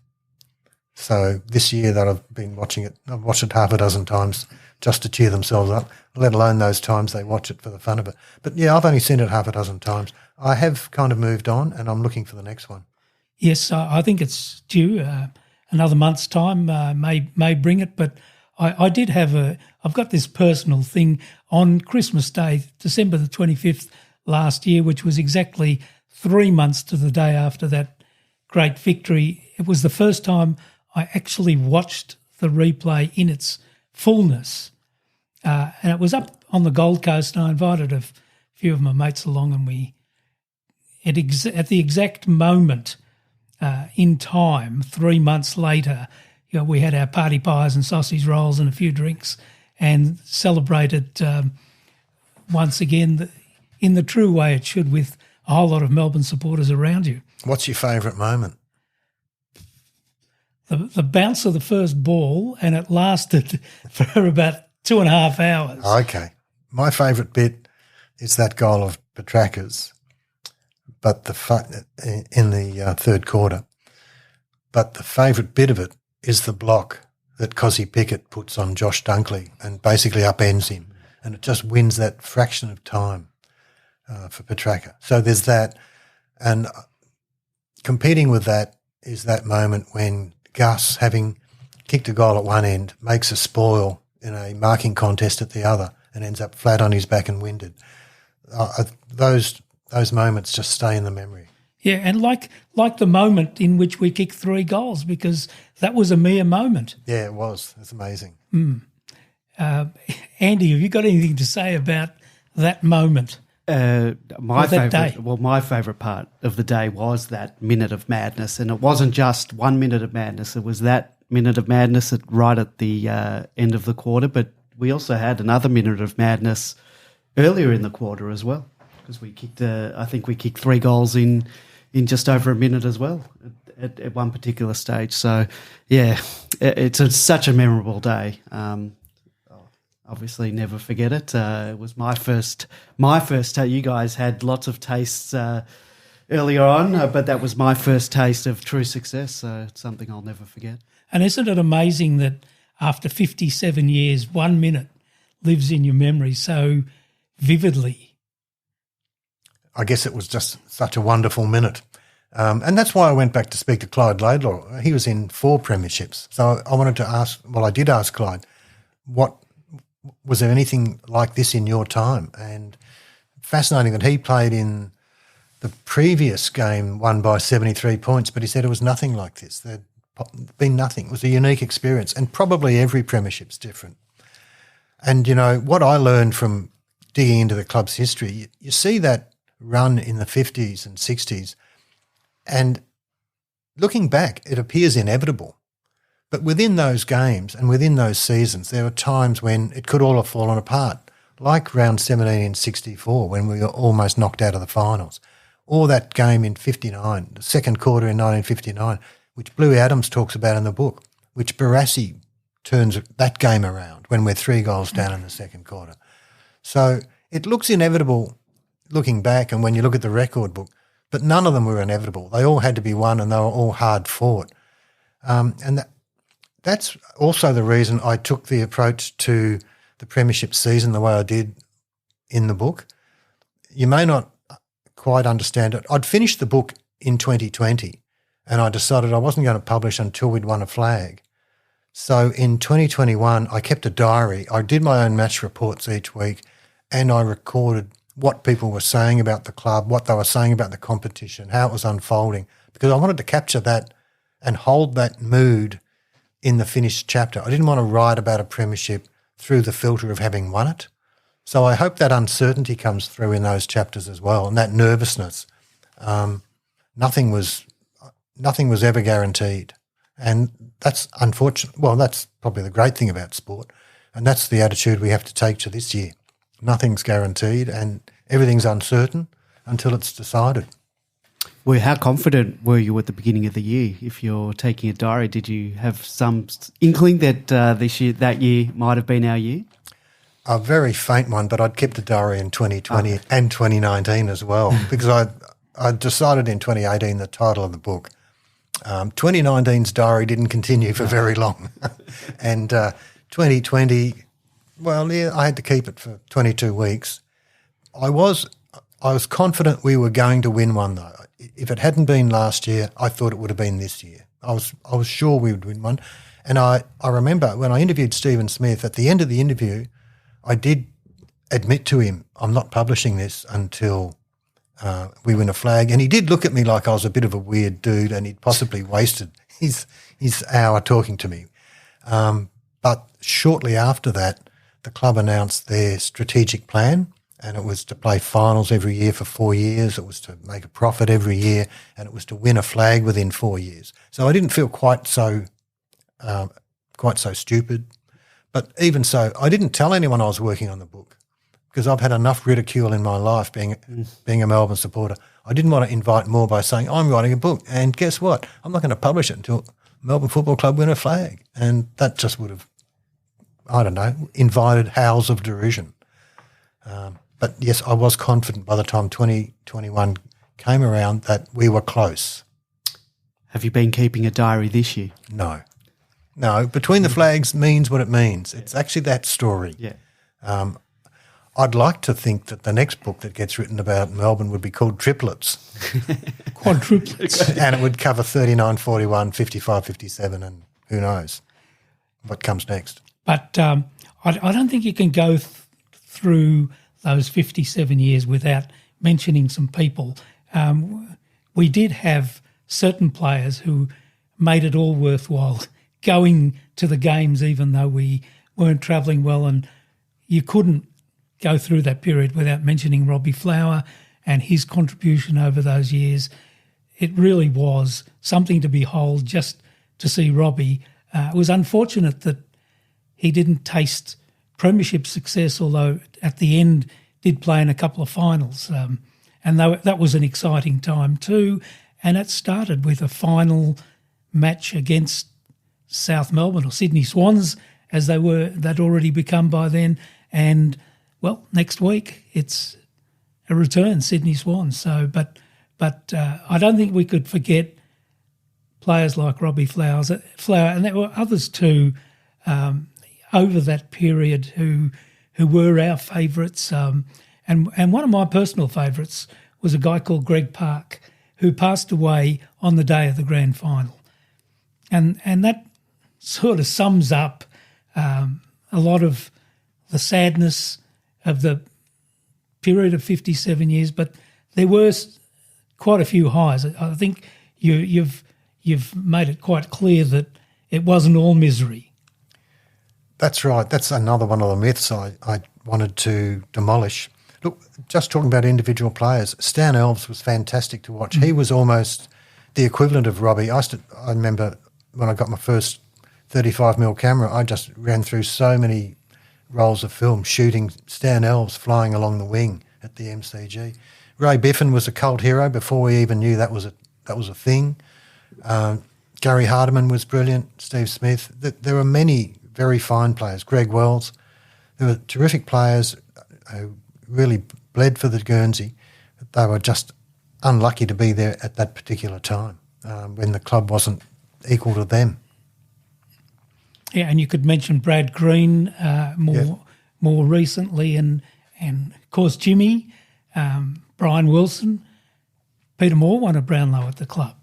So this year that I've been watching it, I've watched it half a dozen times just to cheer themselves up, let alone those times they watch it for the fun of it. But, yeah, I've only seen it half a dozen times. I have kind of moved on and I'm looking for the next one. Yes, I think it's due. Another month's time may bring it, but I did have I've got this personal thing on Christmas Day, December the 25th last year, which was exactly 3 months to the day after that great victory. It was the first time I actually watched the replay in its fullness. And it was up on the Gold Coast, and I invited a few of my mates along, and at the exact moment in time, 3 months later, we had our party pies and sausage rolls and a few drinks and celebrated once again in the true way it should, with a whole lot of Melbourne supporters around you. What's your favourite moment? The bounce of the first ball, and it lasted for about 2.5 hours. Okay. My favourite bit is that goal of Petraka's, but in the third quarter. But the favourite bit of it is the block that Cozzy Pickett puts on Josh Dunkley and basically upends him, and it just wins that fraction of time for Petraka. So there's that, and competing with that is that moment when Gus, having kicked a goal at one end, makes a spoil in a marking contest at the other and ends up flat on his back and winded. Those moments just stay in the memory. Yeah, and like the moment in which we kicked 3 goals, because that was a mere moment. Yeah, it was. It's amazing. Andy, have you got anything to say about that moment? My that favourite, day? well, my favourite part of the day was that minute of madness, and it wasn't just 1 minute of madness. It was that minute of madness right at the end of the quarter, but we also had another minute of madness earlier in the quarter as well, because we kicked. I think we kicked 3 goals in just over a minute as well at one particular stage. So, yeah, it's such a memorable day. Obviously, never forget it. It was my first. You guys had lots of tastes earlier on, but that was my first taste of true success. So it's something I'll never forget. And isn't it amazing that after 57 years, 1 minute lives in your memory so vividly? I guess it was just such a wonderful minute. And that's why I went back to speak to Clyde Laidlaw. He was in 4 premierships. So I wanted to ask, I did ask Clyde, was there anything like this in your time? And fascinating that he played in the previous game won by 73 points, but he said it was nothing like this. There'd been nothing. It was a unique experience, and probably every premiership's different. And, what I learned from digging into the club's history, you see that run in the 50s and 60s, and looking back, it appears inevitable. But within those games and within those seasons, there were times when it could all have fallen apart, like round 17 in 64 when we were almost knocked out of the finals, or that game in 59, the second quarter in 1959, which Bluey Adams talks about in the book, which Barassi turns that game around when we're 3 goals down in the second quarter. So it looks inevitable looking back and when you look at the record book, but none of them were inevitable. They all had to be won and they were all hard fought. And that's also the reason I took the approach to the Premiership season the way I did in the book. You may not quite understand it. I'd finished the book in 2020 and I decided I wasn't going to publish until we'd won a flag. So in 2021, I kept a diary. I did my own match reports each week and I recorded what people were saying about the club, what they were saying about the competition, how it was unfolding, because I wanted to capture that and hold that mood in the finished chapter. I didn't want to write about a premiership through the filter of having won it. So I hope that uncertainty comes through in those chapters as well, and that nervousness. Nothing was ever guaranteed. And that's unfortunate. Well, that's probably the great thing about sport, and that's the attitude we have to take to this year. Nothing's guaranteed and everything's uncertain until it's decided. Well, how confident were you at the beginning of the year? If you're taking a diary, did you have some inkling that that year might have been our year? A very faint one, but I'd kept a diary in 2020 and 2019 as well because I decided in 2018 the title of the book. 2019's diary didn't continue for very long. And 2020, well, yeah, I had to keep it for 22 weeks. I was confident we were going to win one though. If it hadn't been last year, I thought it would have been this year. I was sure we would win one. And I remember when I interviewed Stephen Smith, at the end of the interview, I did admit to him, I'm not publishing this until we win a flag. And he did look at me like I was a bit of a weird dude and he'd possibly wasted his hour talking to me. But shortly after that, the club announced their strategic plan, and it was to play finals every year for 4 years. It was to make a profit every year, and it was to win a flag within 4 years. So I didn't feel quite so stupid. But even so, I didn't tell anyone I was working on the book because I've had enough ridicule in my life being a Melbourne supporter. I didn't want to invite more by saying, I'm writing a book, and guess what? I'm not going to publish it until Melbourne Football Club win a flag. And that just would have, I don't know, invited howls of derision. But yes, I was confident by the time 2021 came around that we were close. Have you been keeping a diary this year? No. Between the flags means what it means. It's actually that story. Yeah. I'd like to think that the next book that gets written about Melbourne would be called Triplets. Quadruplets. And it would cover 39, 41, 55, 57, and who knows what comes next. But I don't think you can go through those 57 years without mentioning some people. We did have certain players who made it all worthwhile going to the games even though we weren't travelling well, and you couldn't go through that period without mentioning Robbie Flower and his contribution over those years. It really was something to behold just to see Robbie. It was unfortunate that he didn't taste Premiership success, although at the end did play in a couple of finals. And that was an exciting time too. And it started with a final match against South Melbourne, or Sydney Swans, as they'd already become by then. And, well, next week it's a return, Sydney Swans. So, but I don't think we could forget players like Robbie Flower, and there were others too over that period who were our favourites. And one of my personal favourites was a guy called Greg Park, who passed away on the day of the grand final. And that sort of sums up a lot of the sadness of the period of 57 years, but there were quite a few highs. I think you've made it quite clear that it wasn't all misery. That's right. That's another one of the myths I wanted to demolish. Look, just talking about individual players, Stan Elves was fantastic to watch. He was almost the equivalent of Robbie. I remember when I got my first 35mm camera, I just ran through so many rolls of film shooting Stan Elves flying along the wing at the MCG. Ray Biffin was a cult hero before we even knew that was a thing. Gary Hardiman was brilliant. Steve Smith. There were many very fine players. Greg Wells. There were terrific players who really bled for the Guernsey. They were just unlucky to be there at that particular time when the club wasn't equal to them. Yeah, and you could mention Brad Green more recently, and of course Jimmy, Brian Wilson, Peter Moore won a Brownlow at the club.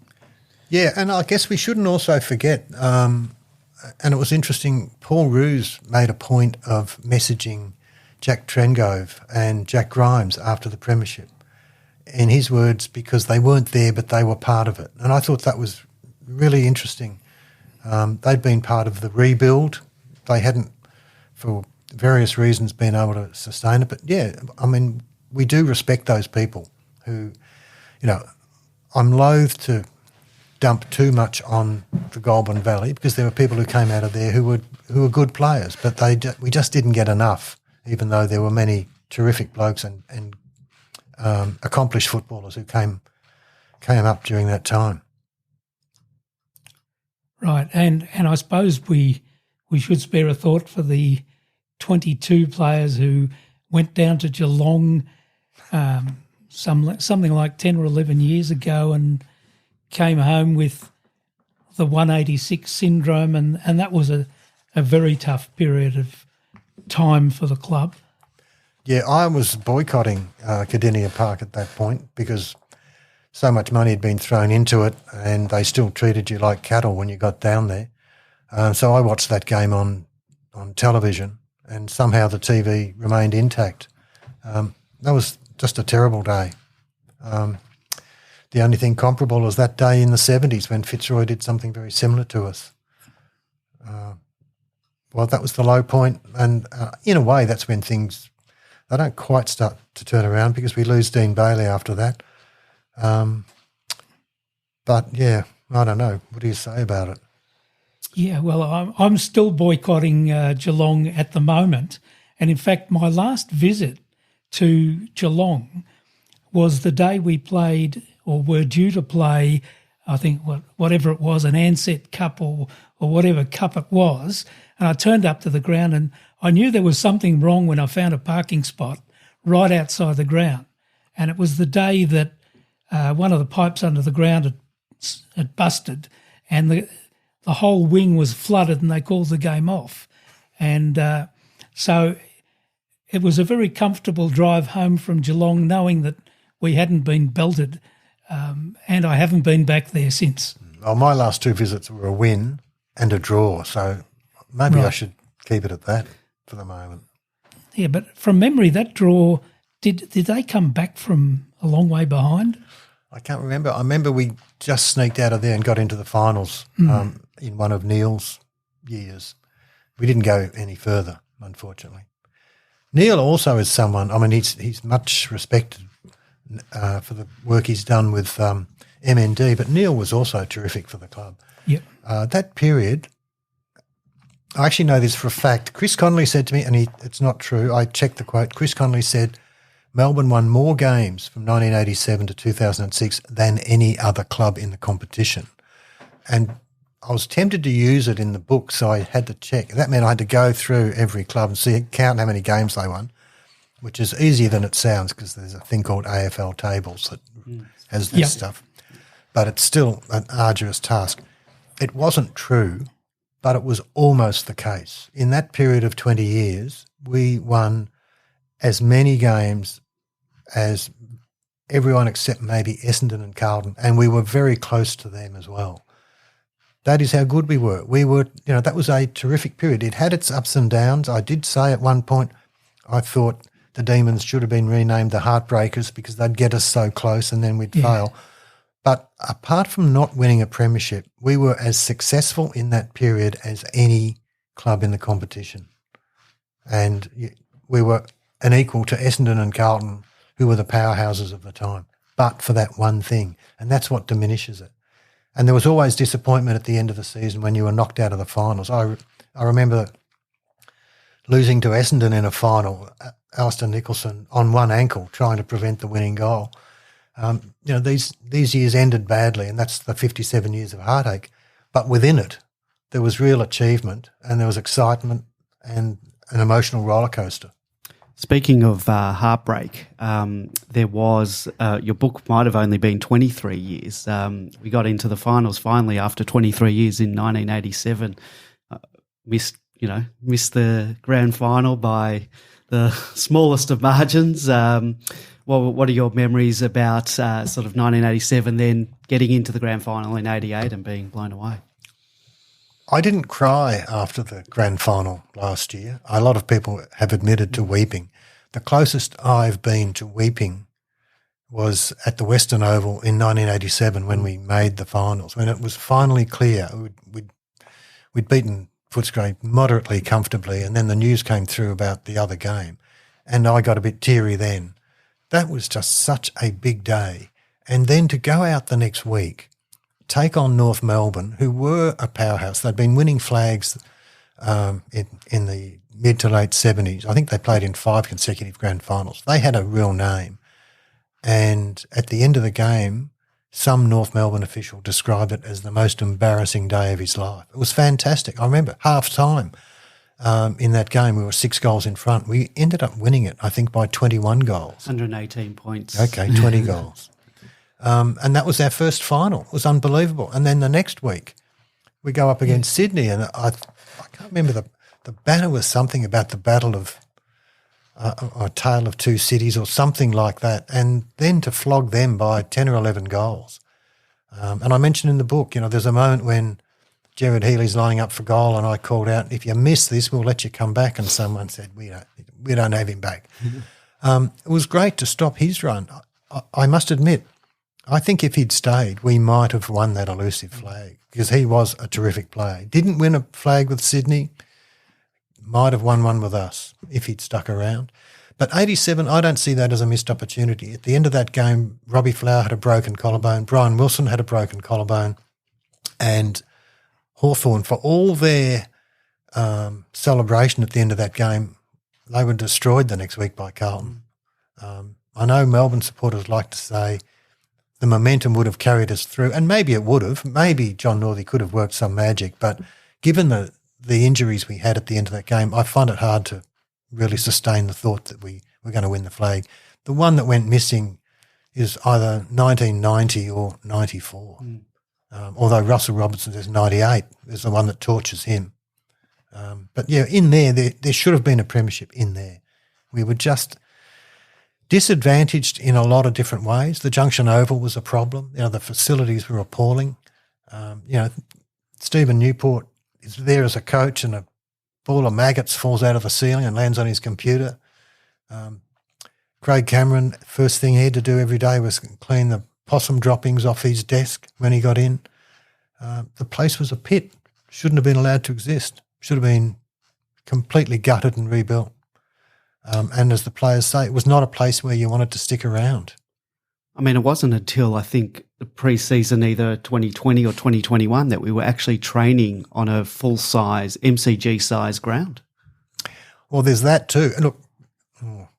Yeah, and I guess we shouldn't also forget, and it was interesting, Paul Roos made a point of messaging Jack Trengove and Jack Grimes after the Premiership, in his words, because they weren't there but they were part of it. And I thought that was really interesting. They'd been part of the rebuild. They hadn't, for various reasons, been able to sustain it. But, yeah, I mean, we do respect those people who, I'm loath to dump too much on the Goulburn Valley because there were people who came out of there who were good players, but we just didn't get enough, even though there were many terrific blokes and accomplished footballers who came up during that time. Right, and I suppose we should spare a thought for the 22 players who went down to Geelong something like 10 or 11 years ago and came home with the 186 syndrome, and that was a very tough period of time for the club. Yeah, I was boycotting Cardinia Park at that point because so much money had been thrown into it and they still treated you like cattle when you got down there. So I watched that game on television and somehow the TV remained intact. That was just a terrible day. The only thing comparable was that day in the 70s when Fitzroy did something very similar to us. Well, that was the low point, and in a way that's when things, they don't quite start to turn around because we lose Dean Bailey after that. But, yeah, I don't know. What do you say about it? Yeah, well, I'm still boycotting Geelong at the moment, and in fact my last visit to Geelong was the day we played or were due to play, I think, whatever it was, an Ansett Cup or whatever cup it was, and I turned up to the ground and I knew there was something wrong when I found a parking spot right outside the ground. And it was the day that one of the pipes under the ground had busted and the whole wing was flooded and they called the game off. And so it was a very comfortable drive home from Geelong knowing that we hadn't been belted, and I haven't been back there since. Well, my last two visits were a win and a draw, so maybe I should keep it at that for the moment. Yeah, but from memory, that draw, did they come back from a long way behind? I can't remember. I remember we just sneaked out of there and got into the finals in one of Neil's years. We didn't go any further, unfortunately. Neil also is someone, I mean, he's much respected for the work he's done with MND, but Neil was also terrific for the club. Yep. That period, I actually know this for a fact. Chris Connolly said to me, and it's not true, I checked the quote, Chris Connolly said, Melbourne won more games from 1987 to 2006 than any other club in the competition. And I was tempted to use it in the book, so I had to check. That meant I had to go through every club and count how many games they won, which is easier than it sounds because there's a thing called AFL tables that has that stuff. But it's still an arduous task. It wasn't true, but it was almost the case. In that period of 20 years, we won as many games as everyone except maybe Essendon and Carlton, and we were very close to them as well. That is how good we were. We were, that was a terrific period. It had its ups and downs. I did say at one point I thought the Demons should have been renamed the Heartbreakers because they'd get us so close and then we'd fail. But apart from not winning a premiership, we were as successful in that period as any club in the competition. And we were an equal to Essendon and Carlton, who were the powerhouses of the time, but for that one thing. And that's what diminishes it. And there was always disappointment at the end of the season when you were knocked out of the finals. I remember losing to Essendon in a final, Alistair Nicholson on one ankle trying to prevent the winning goal. These years ended badly, and that's the 57 years of heartache. But within it, there was real achievement and there was excitement and an emotional roller coaster. Speaking of heartbreak, there was your book might have only been 23 years. We got into the finals finally after 23 years in 1987. Missed the grand final by the smallest of margins. What are your memories about sort of 1987, then getting into the grand final in 88 and being blown away? I didn't cry after the grand final last year. A lot of people have admitted to weeping. The closest I've been to weeping was at the Western Oval in 1987 when we made the finals, when it was finally clear. We'd beaten Footscray moderately comfortably, and then the news came through about the other game, and I got a bit teary then. That was just such a big day. And then to go out the next week, take on North Melbourne, who were a powerhouse. They'd been winning flags in the mid to late 70s. I think they played in 5 consecutive grand finals. They had a real name. And at the end of the game, some North Melbourne official described it as the most embarrassing day of his life. It was fantastic. I remember half-time in that game, we were 6 goals in front. We ended up winning it, I think, by 21 goals. 118 points. Okay, 20 goals. And that was our first final. It was unbelievable. And then the next week, we go up against Sydney, and I can't remember the banner was something about the battle of a tale of two cities or something like that, and then to flog them by 10 or 11 goals. And I mentioned in the book, there's a moment when Gerard Healy's lining up for goal and I called out, if you miss this, we'll let you come back, and someone said, we don't have him back. It was great to stop his run. I must admit, I think if he'd stayed, we might have won that elusive flag because he was a terrific player. Didn't win a flag with Sydney, might have won one with us if he'd stuck around. But 87, I don't see that as a missed opportunity. At the end of that game, Robbie Flower had a broken collarbone, Brian Wilson had a broken collarbone, and Hawthorn, for all their celebration at the end of that game, they were destroyed the next week by Carlton. I know Melbourne supporters like to say the momentum would have carried us through, and maybe it would have. Maybe John Northey could have worked some magic, but given the injuries we had at the end of that game, I find it hard to really sustain the thought that we were going to win the flag. The one that went missing is either 1990 or 94, although Russell Robertson is 98 is the one that tortures him. But, yeah, in there should have been a premiership in there. We were just disadvantaged in a lot of different ways. The Junction Oval was a problem. The facilities were appalling. Stephen Newport is there as a coach and a ball of maggots falls out of the ceiling and lands on his computer. Craig Cameron, first thing he had to do every day was clean the possum droppings off his desk when he got in. The place was a pit, shouldn't have been allowed to exist, should have been completely gutted and rebuilt. And as the players say, it was not a place where you wanted to stick around. I mean, it wasn't until I think the pre-season, either 2020 or 2021, that we were actually training on a full-size, MCG-size ground. Well, there's that too. And look,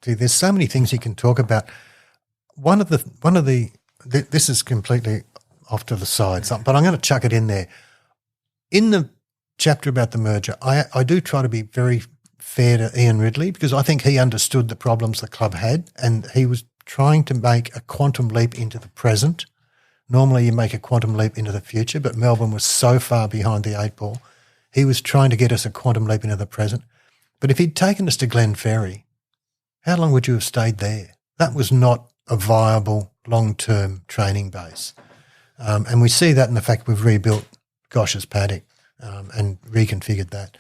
there's so many things you can talk about. This is completely off to the side, but I'm going to chuck it in there. In the chapter about the merger, I do try to be very fair to Ian Ridley, because I think he understood the problems the club had, and he was trying to make a quantum leap into the present. Normally you make a quantum leap into the future, but Melbourne was so far behind the 8 ball. He was trying to get us a quantum leap into the present. But if he'd taken us to Glen Ferry, how long would you have stayed there? That was not a viable long-term training base. And we see that in the fact we've rebuilt Gosh's paddock and reconfigured that.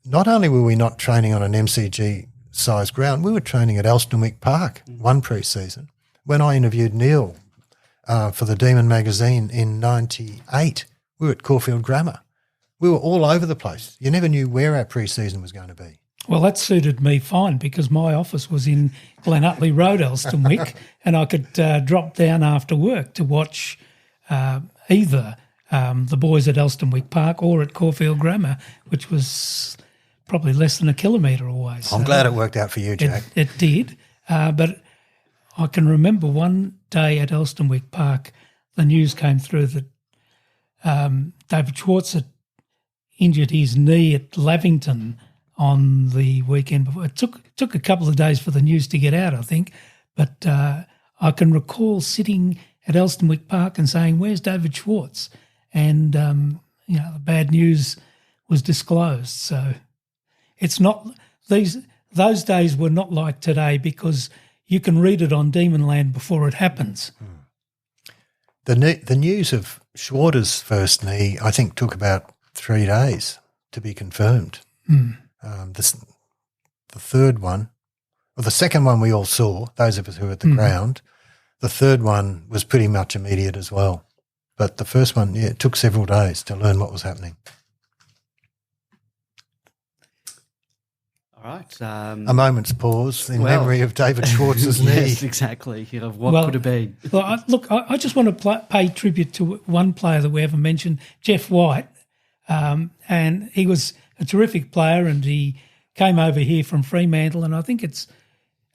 Not only were we not training on an MCG-sized ground, we were training at Elstonwick Park one pre-season. When I interviewed Neil for the Demon magazine in 98, we were at Caulfield Grammar. We were all over the place. You never knew where our pre-season was going to be. Well, that suited me fine, because my office was in Glen Utley Road, Elstonwick, and I could drop down after work to watch either the boys at Elstonwick Park or at Caulfield Grammar, which was probably less than a kilometre away. I'm glad it worked out for you, Jack. It did, but I can remember one day at Elstonwick Park, the news came through that David Schwartz had injured his knee at Lavington on the weekend before. It took a couple of days for the news to get out, I think, but I can recall sitting at Elstonwick Park and saying, "Where's David Schwartz?" And the bad news was disclosed. So it's not those days were not like today, because you can read it on Demonland before it happens. The news of Schwartz's first knee, I think, took about 3 days to be confirmed. The third one, or the second one we all saw, those of us who were at the ground, the third one was pretty much immediate as well. But the first one, it took several days to learn what was happening. All right. A moment's pause in memory of David Schwartz's knee. Yes, exactly. What could have been? Well, I just want to pay tribute to one player that we haven't mentioned, Jeff White, and he was a terrific player, and he came over here from Fremantle, and I think it's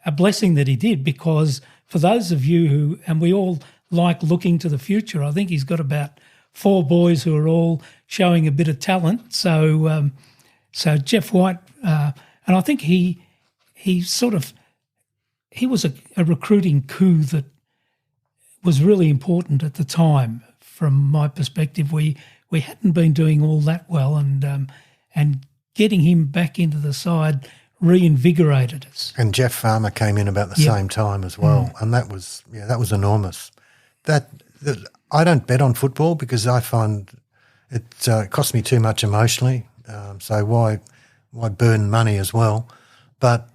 a blessing that he did, because for those of you who, and we all like looking to the future, I think he's got about 4 boys who are all showing a bit of talent. So Jeff White, and I think he was a recruiting coup that was really important at the time. From my perspective, we hadn't been doing all that well, and getting him back into the side reinvigorated us. And Jeff Farmer came in about the same time as well, and that was enormous. That I don't bet on football because I find it costs me too much emotionally. So why burn money as well? But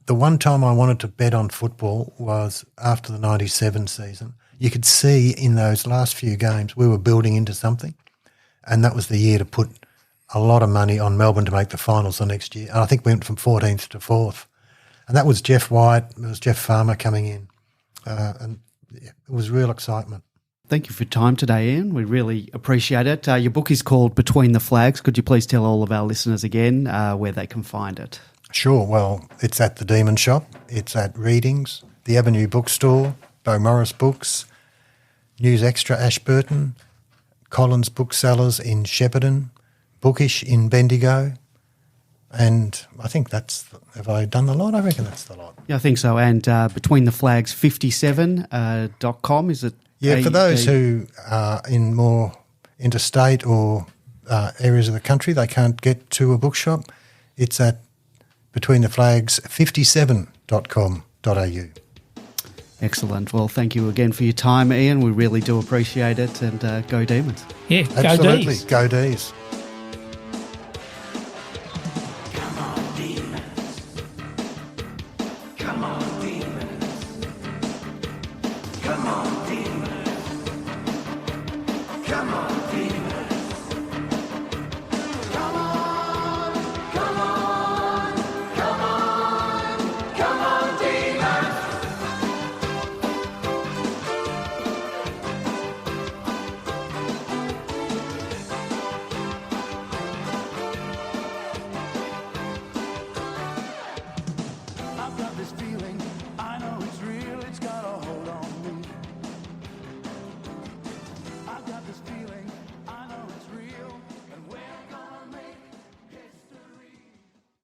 the one time I wanted to bet on football was after the 97 season. You could see in those last few games we were building into something, and that was the year to put a lot of money on Melbourne to make the finals the next year. And I think we went from 14th to 4th. And that was Jeff White, it was Jeff Farmer coming in. And it was real excitement. Thank you for your time today, Ian. We really appreciate it. Your book is called Between the Flags. Could you please tell all of our listeners again where they can find it? Sure. Well, it's at the Demon Shop. It's at Readings, the Avenue Bookstore, Bo Morris Books, News Extra Ashburton, Collins Booksellers in Shepparton, Bookish in Bendigo, and I think have I done the lot? I reckon that's the lot. Yeah, I think so. And betweentheflags57.com, is it? Yeah, for those who are in more interstate or areas of the country, they can't get to a bookshop, it's at betweentheflags57.com.au. Excellent. Well, thank you again for your time, Ian. We really do appreciate it, and go Demons. Yeah, Absolutely. go D's. Go D's.